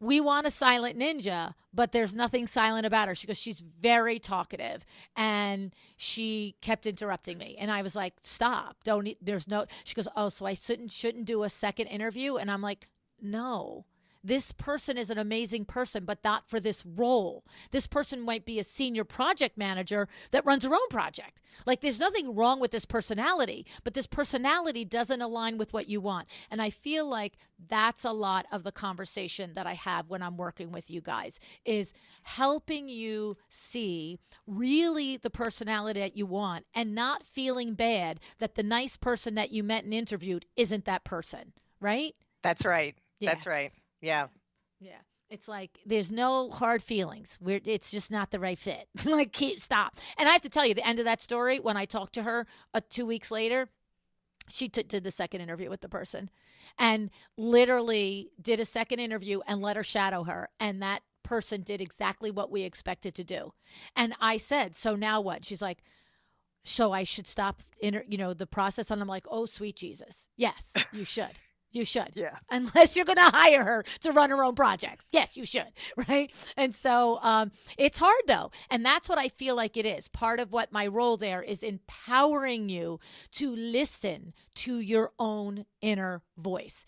we want a silent ninja, but there's nothing silent about her. She goes, she's very talkative. And she kept interrupting me. And I was like, stop. She goes, oh, so I shouldn't do a second interview? And I'm like, no. This person is an amazing person, but not for this role. This person might be a senior project manager that runs her own project. Like, there's nothing wrong with this personality, but this personality doesn't align with what you want. And I feel like that's a lot of the conversation that I have when I'm working with you guys, is helping you see really the personality that you want, and not feeling bad that the nice person that you met and interviewed isn't that person, right? That's right. Yeah. That's right. Yeah. Yeah. It's like, there's no hard feelings. It's just not the right fit. Like, stop. And I have to tell you, the end of that story, when I talked to her 2 weeks later, she did the second interview with the person, and literally did a second interview and let her shadow her. And that person did exactly what we expected to do. And I said, so now what? She's like, so I should stop the process. And I'm like, oh, sweet Jesus. Yes, you should. You should. Yeah. Unless you're going to hire her to run her own projects. Yes, you should. Right. And so it's hard, though. And that's what I feel like it is. Part of what my role there is empowering you to listen to your own inner voice.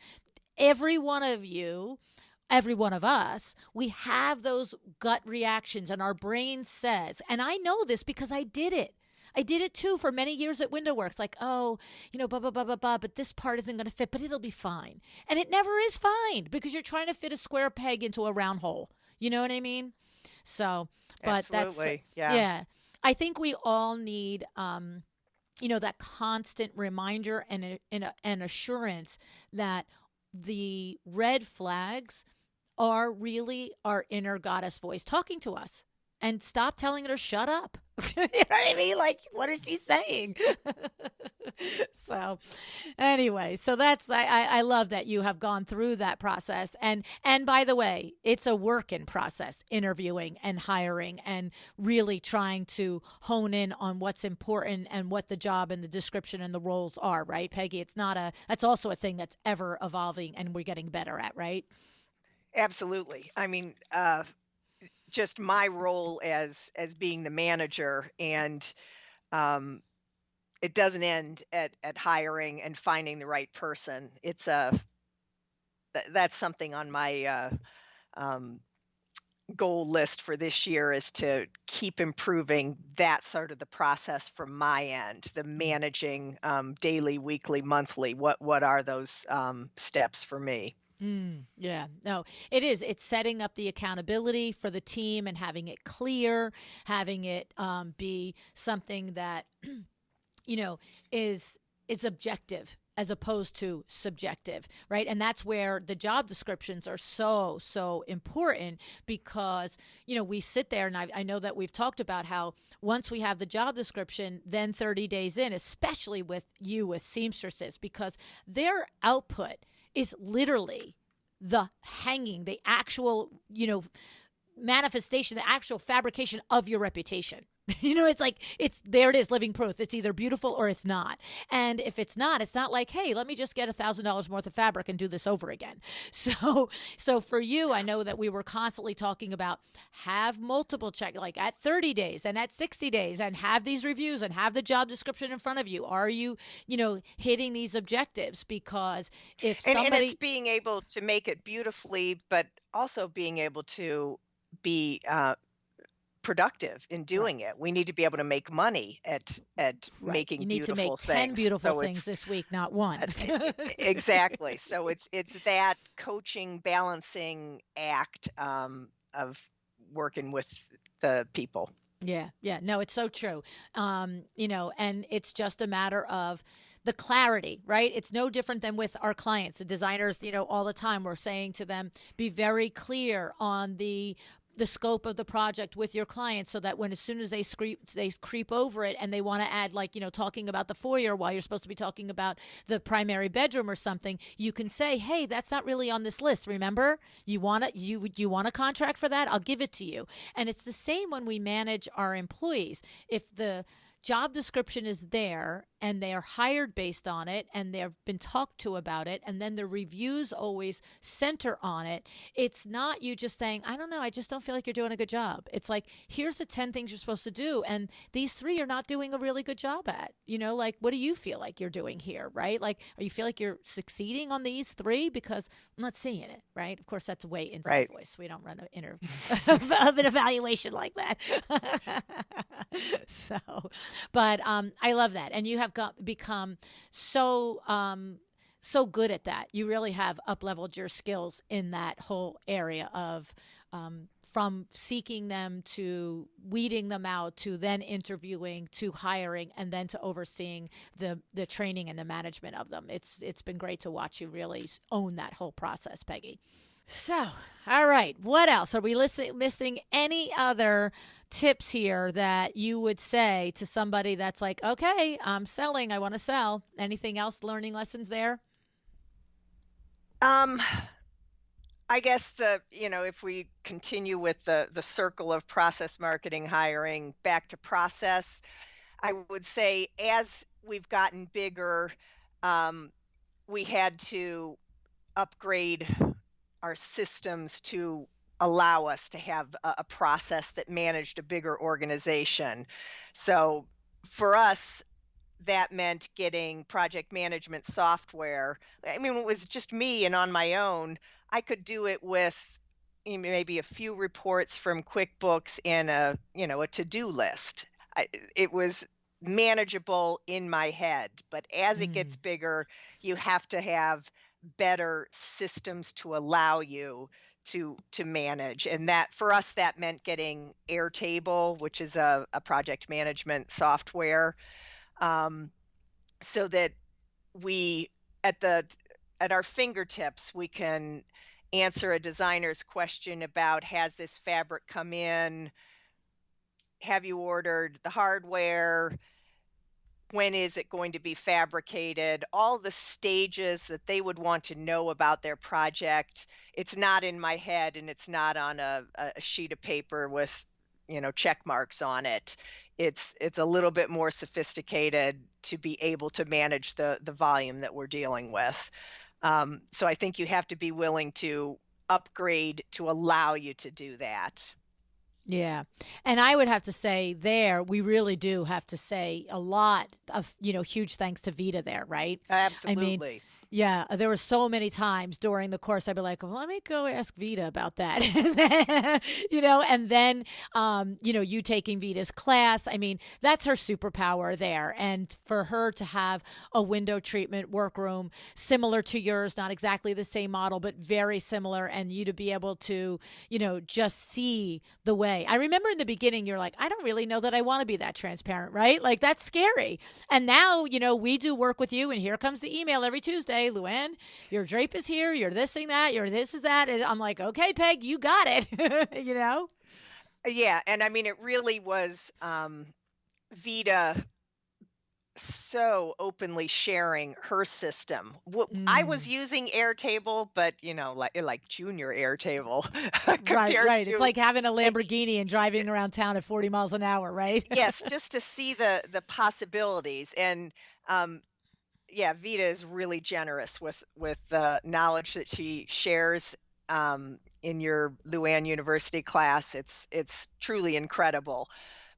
Every one of you, every one of us, we have those gut reactions, and our brain says, and I know this because I did it. I did it too for many years at Window Works. Like, oh, blah, blah, blah, blah, blah, but this part isn't going to fit, but it'll be fine. And it never is fine, because you're trying to fit a square peg into a round hole. You know what I mean? So, but Absolutely. yeah. I think we all need, that constant reminder and assurance that the red flags are really our inner goddess voice talking to us. And stop telling her to shut up. You know what I mean? Like, what is she saying? So anyway, so that's, I love that you have gone through that process. And by the way, it's a work in process, interviewing and hiring, and really trying to hone in on what's important and what the job and the description and the roles are, right, Peggy? That's also a thing that's ever evolving and we're getting better at, right? Absolutely. I mean, just my role as being the manager, and it doesn't end at hiring and finding the right person. That's something on my goal list for this year, is to keep improving that sort of the process from my end, the managing daily, weekly, monthly. What are those steps for me? Yeah, no, it is. It's setting up the accountability for the team and having it clear, having it be something that, is objective as opposed to subjective, right? And that's where the job descriptions are so, so important, because, we sit there, and I know that we've talked about how once we have the job description, then 30 days in, especially with seamstresses, because their output is literally the actual, manifestation, the actual fabrication of your reputation. It's like, there it is, living proof. It's either beautiful or it's not. And if it's not like, hey, let me just get $1,000 worth of fabric and do this over again. So for you, I know that we were constantly talking about have multiple check, like at 30 days and at 60 days, and have these reviews and have the job description in front of you. Are you, hitting these objectives? Because if somebody. And it's being able to make it beautifully, but also being able to be productive in doing it. We need to be able to make money at making you need beautiful to make things. 10 beautiful things this week, not one. Exactly. So it's that coaching, balancing act of working with the people. Yeah. No, it's so true. And it's just a matter of the clarity, right? It's no different than with our clients, the designers, all the time we're saying to them, be very clear on the scope of the project with your clients, so that as soon as they creep over it and they want to add, like, talking about the foyer while you're supposed to be talking about the primary bedroom or something, you can say, hey, that's not really on this list. Remember, you want a contract for that? I'll give it to you. And it's the same when we manage our employees. If the job description is there and they are hired based on it and they've been talked to about it, and then the reviews always center on it, it's not you just saying, I don't know, I just don't feel like you're doing a good job. It's like, here's the 10 things you're supposed to do, and these 3 you're not doing a really good job at. Like, what do you feel like you're doing here, right? Like, are you feel like you're succeeding on these 3? Because I'm not seeing it, right? Of course, that's way inside voice. We don't run an an evaluation like that. But I love that. And you have become so good at that. You really have up-leveled your skills in that whole area of from seeking them to weeding them out to then interviewing to hiring and then to overseeing the training and the management of them. It's been great to watch you really own that whole process, Peggy. So, all right. What else? Are we missing any other tips here that you would say to somebody that's like, okay, I'm selling, I want to sell? Anything else, learning lessons there? I guess if we continue with the circle of process marketing, hiring, back to process, I would say as we've gotten bigger, we had to upgrade our systems to allow us to have a process that managed a bigger organization. So for us, that meant getting project management software. I mean, it was just me and on my own. I could do it with maybe a few reports from QuickBooks and a to-do list. It was manageable in my head, but as it gets bigger, you have to have better systems to allow you to manage. And that for us, that meant getting Airtable, which is a project management software, so that we at our fingertips we can answer a designer's question about, has this fabric come in? Have you ordered the hardware? When is it going to be fabricated? All the stages that they would want to know about their project. It's not in my head, and it's not on a sheet of paper with check marks on it. It's a little bit more sophisticated to be able to manage the volume that we're dealing with. So I think you have to be willing to upgrade to allow you to do that. Yeah. And I would have to say we really do have to say a lot of, huge thanks to Vita there, right? Absolutely. I mean, yeah, there were so many times during the course I'd be like, well, let me go ask Vita about that. And then, you taking Vita's class. I mean, that's her superpower there. And for her to have a window treatment workroom similar to yours, not exactly the same model, but very similar, and you to be able to, just see the way. I remember in the beginning, you're like, I don't really know that I want to be that transparent, right? Like, that's scary. And now, we do work with you, and here comes the email every Tuesday. LuAnn, your drape is here, you're thising that, you're this is that. And I'm like, okay, Peg, you got it. Yeah. And I mean, it really was Vita so openly sharing her system. I was Mm. using Airtable, but like junior Airtable Right, compared right. It's to like having a it, Lamborghini and driving around town at 40 miles an hour, right? yes, just to see the possibilities. And um, yeah, Vita is really generous with the knowledge that she shares in your LuAnn University class. It's truly incredible.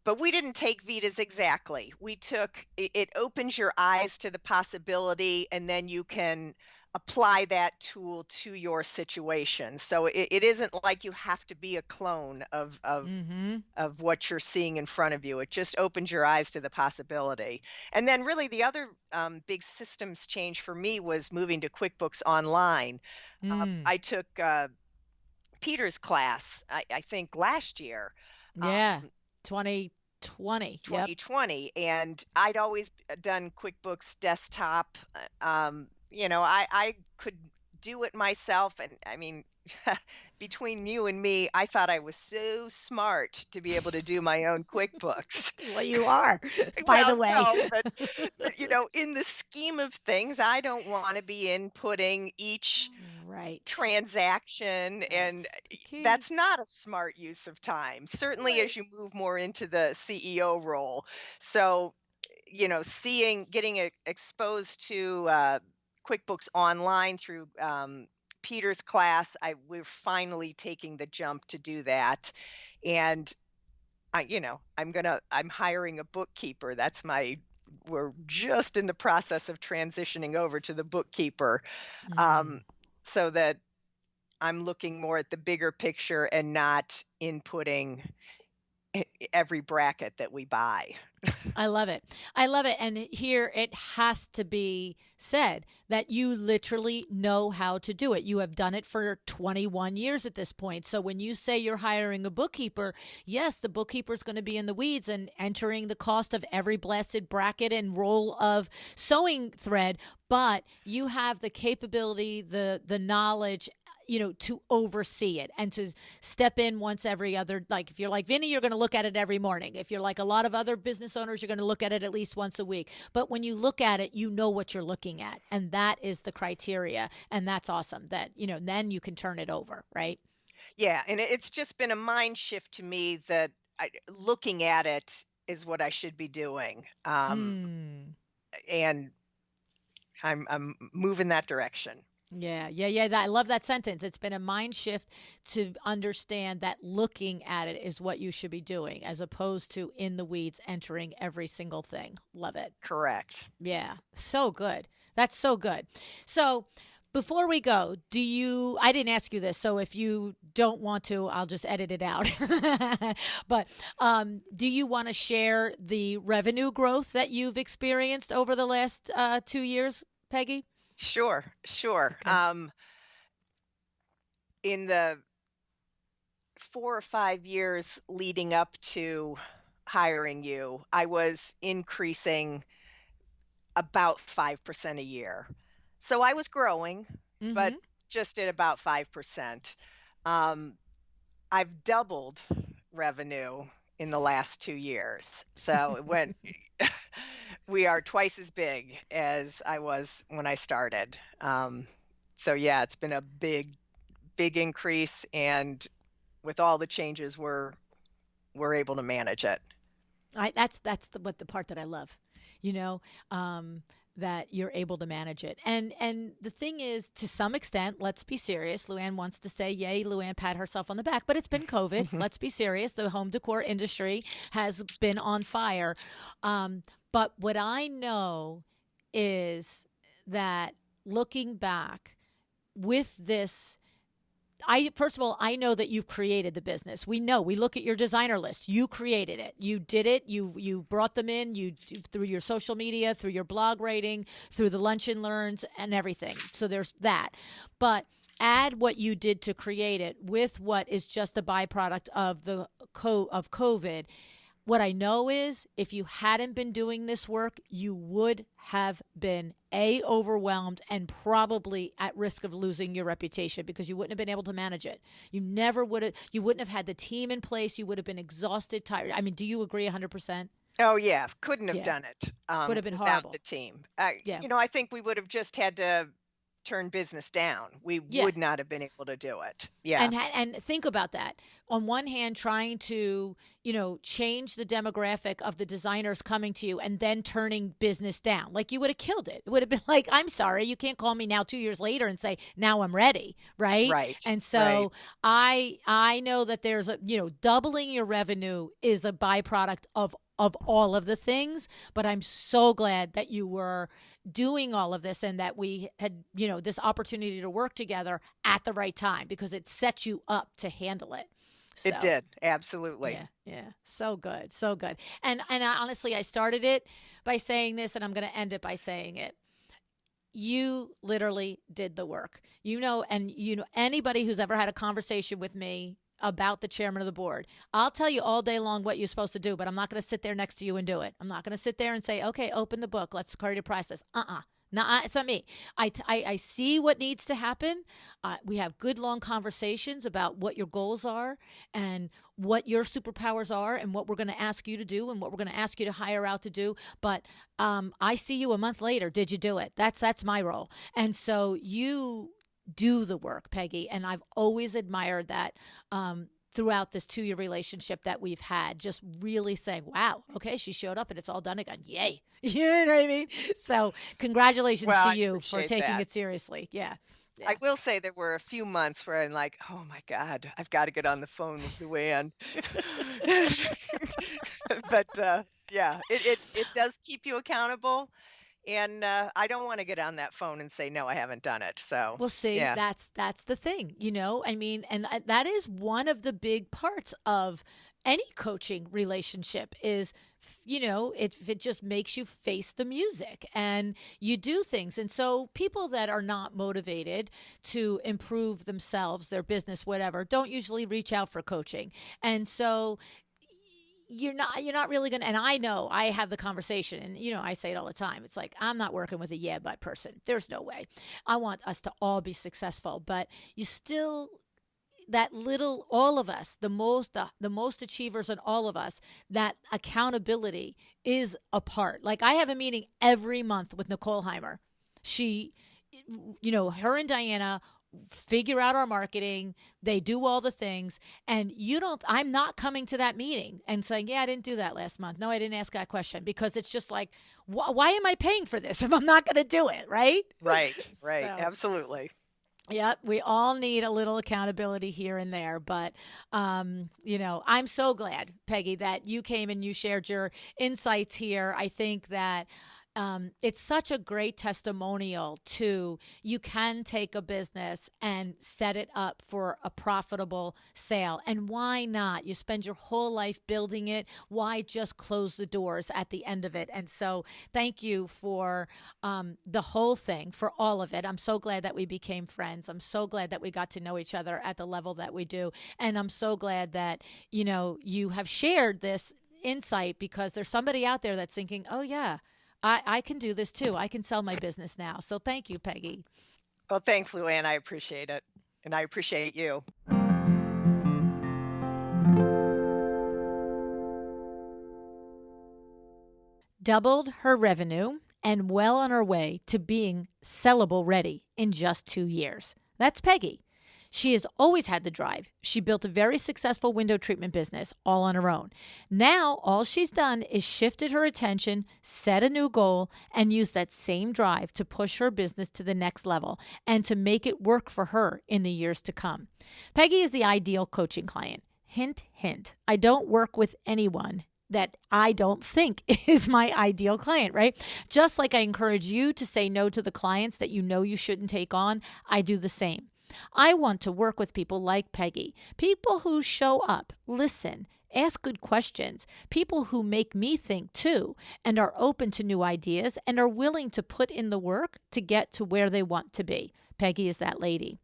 But we didn't take Vitas exactly. We took it opens your eyes to the possibility, and then you can apply that tool to your situation. So it isn't like you have to be a clone Mm-hmm. of what you're seeing in front of you. It just opens your eyes to the possibility. And then really the other big systems change for me was moving to QuickBooks Online. Mm. I took Peter's class, I think last year. Yeah. Um, 2020. Yep. 2020, and I'd always done QuickBooks Desktop. I could do it myself, and I mean, between you and me, I thought I was so smart to be able to do my own QuickBooks. Well, you are, by Well, the way. no, but in the scheme of things, I don't want to be inputting each Right. transaction, and That's the key. that's not a smart use of time, certainly Right. as you move more into the CEO role. So getting exposed to QuickBooks Online through Peter's class, we're finally taking the jump to do that. And I'm hiring a bookkeeper. We're just in the process of transitioning over to the bookkeeper, Mm. um, so that I'm looking more at the bigger picture and not inputting every bracket that we buy. I love it. I love it. And here it has to be said that you literally know how to do it. You have done it for 21 years at this point. So when you say you're hiring a bookkeeper, yes, the bookkeeper is going to be in the weeds and entering the cost of every blasted bracket and roll of sewing thread, but you have the capability, the knowledge, to oversee it and to step in once every other, like if you're like Vinny, you're going to look at it every morning. If you're like a lot of other business owners, you're going to look at it at least once a week. But when you look at it, you know what you're looking at. And that is the criteria. And that's awesome that, then you can turn it over, right? Yeah, and it's just been a mind shift to me that looking at it is what I should be doing, Mm. and I'm moving that direction. Yeah, yeah, yeah. I love that sentence. It's been a mind shift to understand that looking at it is what you should be doing as opposed to in the weeds entering every single thing. Love it. Correct. Yeah, so good. That's so good. So, before we go, I didn't ask you this, so if you don't want to, I'll just edit it out. But do you want to share the revenue growth that you've experienced over the last 2 years, Peggy? Sure, sure. Okay. In the 4 or 5 years leading up to hiring you, I was increasing about 5% a year. So I was growing, but Mm-hmm. just at about 5%. Um, I've doubled revenue in the last 2 years. So we are twice as big as I was when I started. So yeah, it's been a big increase, and with all the changes, we're able to manage it. That's the part that I love, you know, um, that you're able to manage it. And the thing is, to some extent, let's be serious. LuAnn wants to say, "Yay, LuAnn, pat herself on the back," but it's been COVID. Let's be serious. The home decor industry has been on fire. But what I know is that looking back with this, I first of all, I know that you've created the business. We know. We look at your designer list. You created it. You did it. You brought them in. Through your social media, through your blog writing, through the lunch and learns and everything. So there's that. But add what you did to create it with what is just a byproduct of of COVID. What I know is if you hadn't been doing this work, you would have been overwhelmed and probably at risk of losing your reputation because you wouldn't have been able to manage it. You wouldn't have had the team in place. You would have been exhausted, tired. I mean, do you agree 100%? Oh, yeah, couldn't have Yeah, done it, would have been without horrible. the team. Yeah. I think we would have just had to turn business down. We Yeah. would not have been able to do it. Yeah, And think about that. On one hand, trying to, change the demographic of the designers coming to you and then turning business down. Like you would have killed it. It would have been like, I'm sorry, you can't call me now 2 years later and say, now I'm ready. Right. right, And right. so I know that there's doubling your revenue is a byproduct of all of the things, but I'm so glad that you were doing all of this and that we had, this opportunity to work together at the right time because it sets you up to handle it. It So, did, absolutely. yeah, yeah. So good. So good. And honestly, I started it by saying this and I'm going to end it by saying it. You literally did the work. And anybody who's ever had a conversation with me about the chairman of the board, I'll tell you all day long what you're supposed to do, but I'm not going to sit there next to you and do it. I'm not going to sit there and say, okay, open the book. Let's create a process. No, it's not me. I see what needs to happen. We have good long conversations about what your goals are and what your superpowers are and what we're going to ask you to do and what we're going to ask you to hire out to do. But I see you a month later. Did you do it? That's my role. And so you do the work, Peggy. And I've always admired that. Throughout this 2-year relationship that we've had, just really saying, wow, okay, she showed up and it's all done again. Yay. You know what I mean? So congratulations Well, to I you for appreciate taking that. it seriously. Yeah. I Yeah. will say there were a few months where I'm like, "Oh my god, I've gotta get on the phone with LuAnn." But, yeah, it does keep you accountable, and, I don't wanna get on that phone and say, "No, I haven't done it." So, Well, see, yeah. that's the thing, I mean, and that is one of the big parts of any coaching relationship is, if it just makes you face the music and you do things. And so people that are not motivated to improve themselves, their business, whatever, don't usually reach out for coaching. And so you're not really gonna, and I know I have the conversation and I say it all the time. It's like, I'm not working with a yeah but person. There's no way. I want us to all be successful, but you still, that little, all of us, the most achievers in all of us, that accountability is a part. Like I have a meeting every month with Nicole Heimer. She, her and Diana figure out our marketing. They do all the things. And I'm not coming to that meeting and saying, yeah, I didn't do that last month. No, I didn't ask that question, because it's just like, why am I paying for this if I'm not going to do it? Right. Right, right, So, absolutely. yeah, we all need a little accountability here and there. But, I'm so glad, Peggy, that you came and you shared your insights here. I think that it's such a great testimonial to, you can take a business and set it up for a profitable sale. And why not? You spend your whole life building it. Why just close the doors at the end of it? And so thank you for the whole thing, for all of it. I'm so glad that we became friends. I'm so glad that we got to know each other at the level that we do. And I'm so glad that, you have shared this insight, because there's somebody out there that's thinking, oh, yeah, I can do this too. I can sell my business now. So thank you, Peggy. Well, thanks, LuAnn, I appreciate it, and I appreciate you. Doubled her revenue and well on her way to being sellable ready in just 2 years. That's Peggy. She has always had the drive. She built a very successful window treatment business all on her own. Now, all she's done is shifted her attention, set a new goal, and used that same drive to push her business to the next level and to make it work for her in the years to come. Peggy is the ideal coaching client. Hint, hint. I don't work with anyone that I don't think is my ideal client, right? Just like I encourage you to say no to the clients that you know you shouldn't take on, I do the same. I want to work with people like Peggy, people who show up, listen, ask good questions, people who make me think too, and are open to new ideas and are willing to put in the work to get to where they want to be. Peggy is that lady.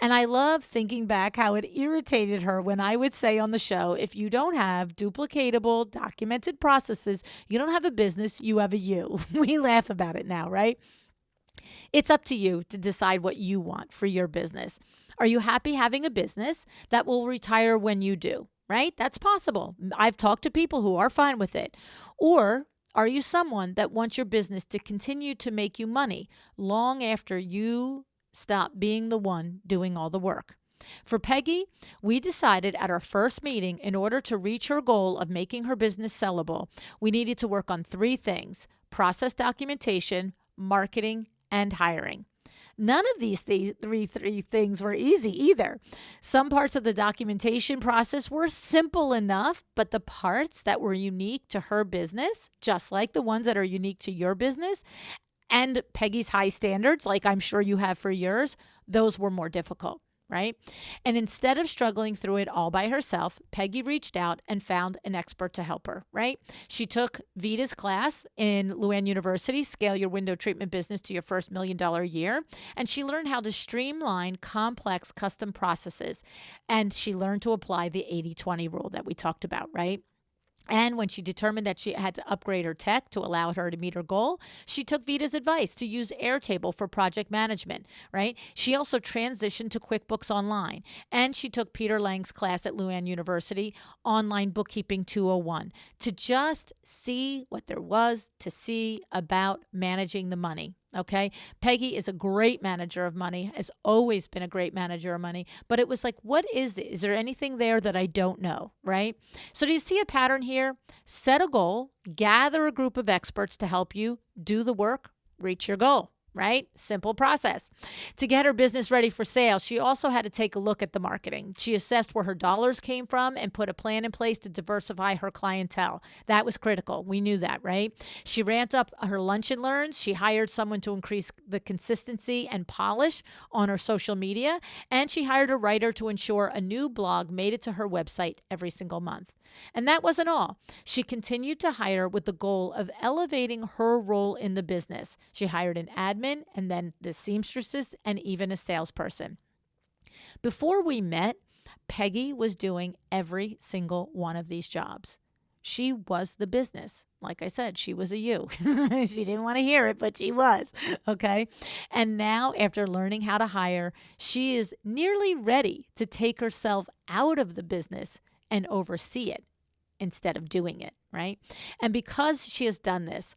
And I love thinking back how it irritated her when I would say on the show, if you don't have duplicatable, documented processes, you don't have a business, you have a you. We laugh about it now, right? It's up to you to decide what you want for your business. Are you happy having a business that will retire when you do? right? That's possible. I've talked to people who are fine with it. Or are you someone that wants your business to continue to make you money long after you stop being the one doing all the work? For Peggy, we decided at our first meeting, in order to reach her goal of making her business sellable, we needed to work on 3 things: process documentation, marketing, and hiring. None of these three things were easy either. Some parts of the documentation process were simple enough, but the parts that were unique to her business, just like the ones that are unique to your business, and Peggy's high standards, like I'm sure you have for yours, those were more difficult, right? And instead of struggling through it all by herself, Peggy reached out and found an expert to help her, right? She took Vita's class in LuAnn University, Scale Your Window Treatment Business to Your First $1 Million Year, and she learned how to streamline complex custom processes, and she learned to apply the 80-20 rule that we talked about, right? And when she determined that she had to upgrade her tech to allow her to meet her goal, she took Vita's advice to use Airtable for project management, right? She also transitioned to QuickBooks Online, and she took Peter Lang's class at LuAnn University, Online Bookkeeping 201, to just see what there was to see about managing the money. Okay. Peggy is a great manager of money, has always been a great manager of money, but it was like, what is it? Is there anything there that I don't know? Right. So do you see a pattern here? Set a goal, gather a group of experts to help you do the work, reach your goal. Right? Simple process. To get her business ready for sale, she also had to take a look at the marketing. She assessed where her dollars came from and put a plan in place to diversify her clientele. That was critical. We knew that, right? She ramped up her lunch and learns. She hired someone to increase the consistency and polish on her social media. And she hired a writer to ensure a new blog made it to her website every single month. And that wasn't all. She continued to hire with the goal of elevating her role in the business. She hired an admin and then the seamstresses and even a salesperson. Before we met, Peggy was doing every single one of these jobs. She was the business. Like I said, she was a you. She didn't want to hear it, but she was. Okay. And now, after learning how to hire, she is nearly ready to take herself out of the business and oversee it instead of doing it, right? And because she has done this,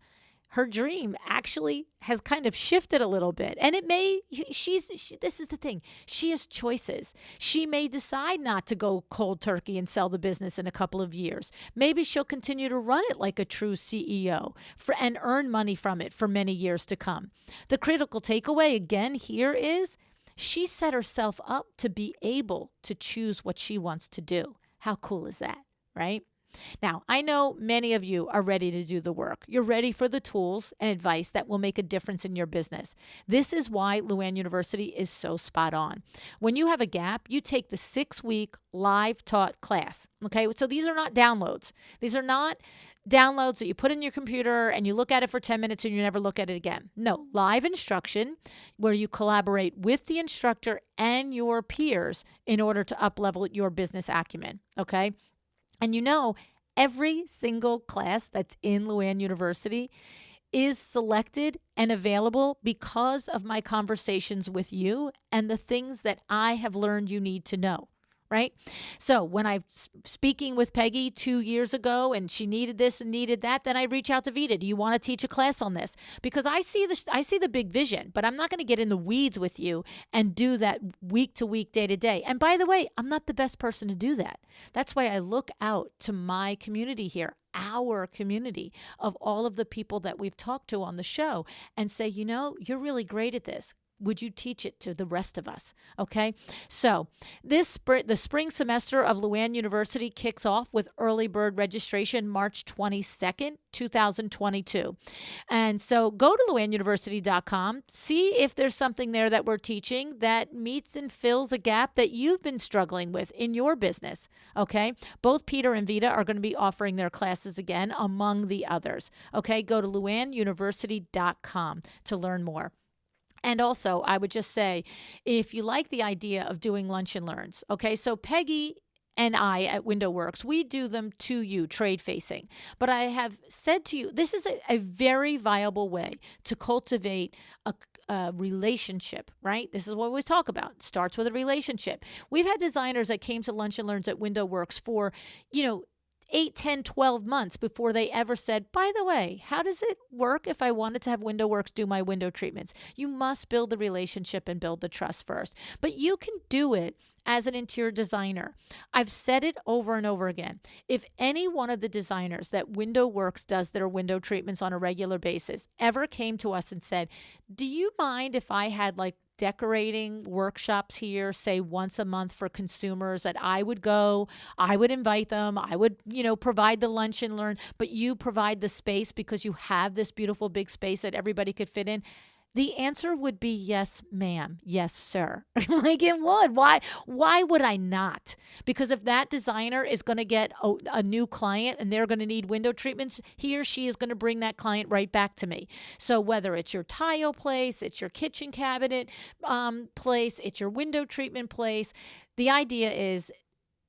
her dream actually has kind of shifted a little bit. And it may, this is the thing, she has choices. She may decide not to go cold turkey and sell the business in a couple of years. Maybe she'll continue to run it like a true CEO and earn money from it for many years to come. The critical takeaway again here is she set herself up to be able to choose what she wants to do. How cool is that, right? Now, I know many of you are ready to do the work. You're ready for the tools and advice that will make a difference in your business. This is why LuAnn University is so spot on. When you have a gap, you take the 6-week live taught class. Okay, so these are not downloads. These are not downloads that you put in your computer and you look at it for 10 minutes and you never look at it again. No, live instruction where you collaborate with the instructor and your peers in order to up-level your business acumen, okay? And you know, every single class that's in LuAnn University is selected and available because of my conversations with you and the things that I have learned you need to know. Right? So when I'm speaking with Peggy 2 years ago and she needed this and needed that, then I reach out to Vita. Do you want to teach a class on this? Because I see the big vision, but I'm not going to get in the weeds with you and do that week to week, day to day. And by the way, I'm not the best person to do that. That's why I look out to my community here, our community of all of the people that we've talked to on the show and say, you know, you're really great at this. Would you teach it to the rest of us? Okay. So the spring semester of LuAnn University kicks off with early bird registration March 22nd, 2022. And so go to luannuniversity.com, see if there's something there that we're teaching that meets and fills a gap that you've been struggling with in your business. Okay. Both Peter and Vita are going to be offering their classes again, among the others. Okay. Go to luannuniversity.com to learn more. And also, I would just say, if you like the idea of doing lunch and learns, okay, so Peggy and I at Window Works, we do them to you, trade facing. But I have said to you, this is a very viable way to cultivate a relationship, right? This is what we always talk about. It starts with a relationship. We've had designers that came to Lunch and Learns at Window Works for, 8, 10, 12 months before they ever said, by the way, how does it work if I wanted to have Window Works do my window treatments? You must build the relationship and build the trust first. But you can do it as an interior designer. I've said it over and over again. If any one of the designers that Window Works does their window treatments on a regular basis ever came to us and said, do you mind if I had decorating workshops here, say once a month for consumers, that I would go, I would invite them, I would, provide the lunch and learn, but you provide the space because you have this beautiful big space that everybody could fit in? The answer would be yes, ma'am. Yes, sir. It would. Why would I not? Because if that designer is going to get a new client and they're going to need window treatments, he or she is going to bring that client right back to me. So whether it's your tile place, it's your kitchen cabinet place, it's your window treatment place, the idea is,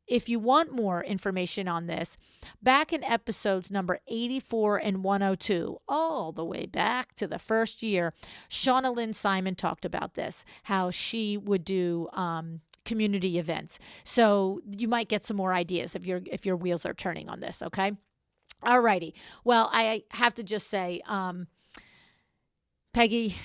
if you want more information on this, back in episodes number 84 and 102, all the way back to the first year, Shauna Lynn Simon talked about this, how she would do community events. So you might get some more ideas if your wheels are turning on this, okay? All righty. Well, I have to just say, Peggy,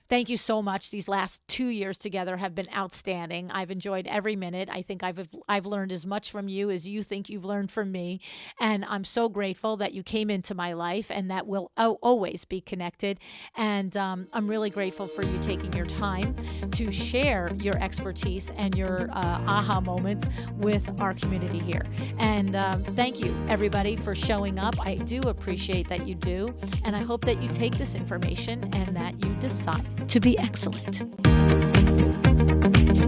thank you so much. These last 2 years together have been outstanding. I've enjoyed every minute. I think I've learned as much from you as you think you've learned from me. And I'm so grateful that you came into my life, and that we'll always be connected. And I'm really grateful for you taking your time to share your expertise and your aha moments with our community here. And thank you, everybody, for showing up. I do appreciate that you do. And I hope that you take this information and that you decide to be excellent.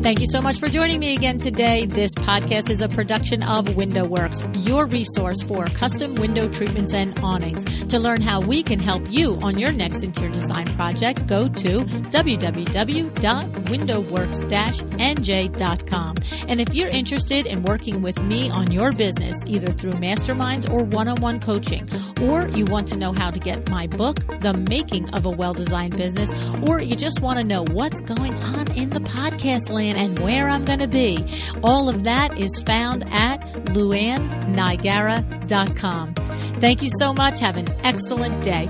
Thank you so much for joining me again today. This podcast is a production of Window Works, your resource for custom window treatments and awnings. To learn how we can help you on your next interior design project, go to www.windowworks-nj.com. And if you're interested in working with me on your business, either through masterminds or one-on-one coaching, or you want to know how to get my book, The Making of a Well-Designed Business, or you just want to know what's going on in the podcast land and where I'm going to be, all of that is found at LuAnnNigara.com. Thank you so much. Have an excellent day.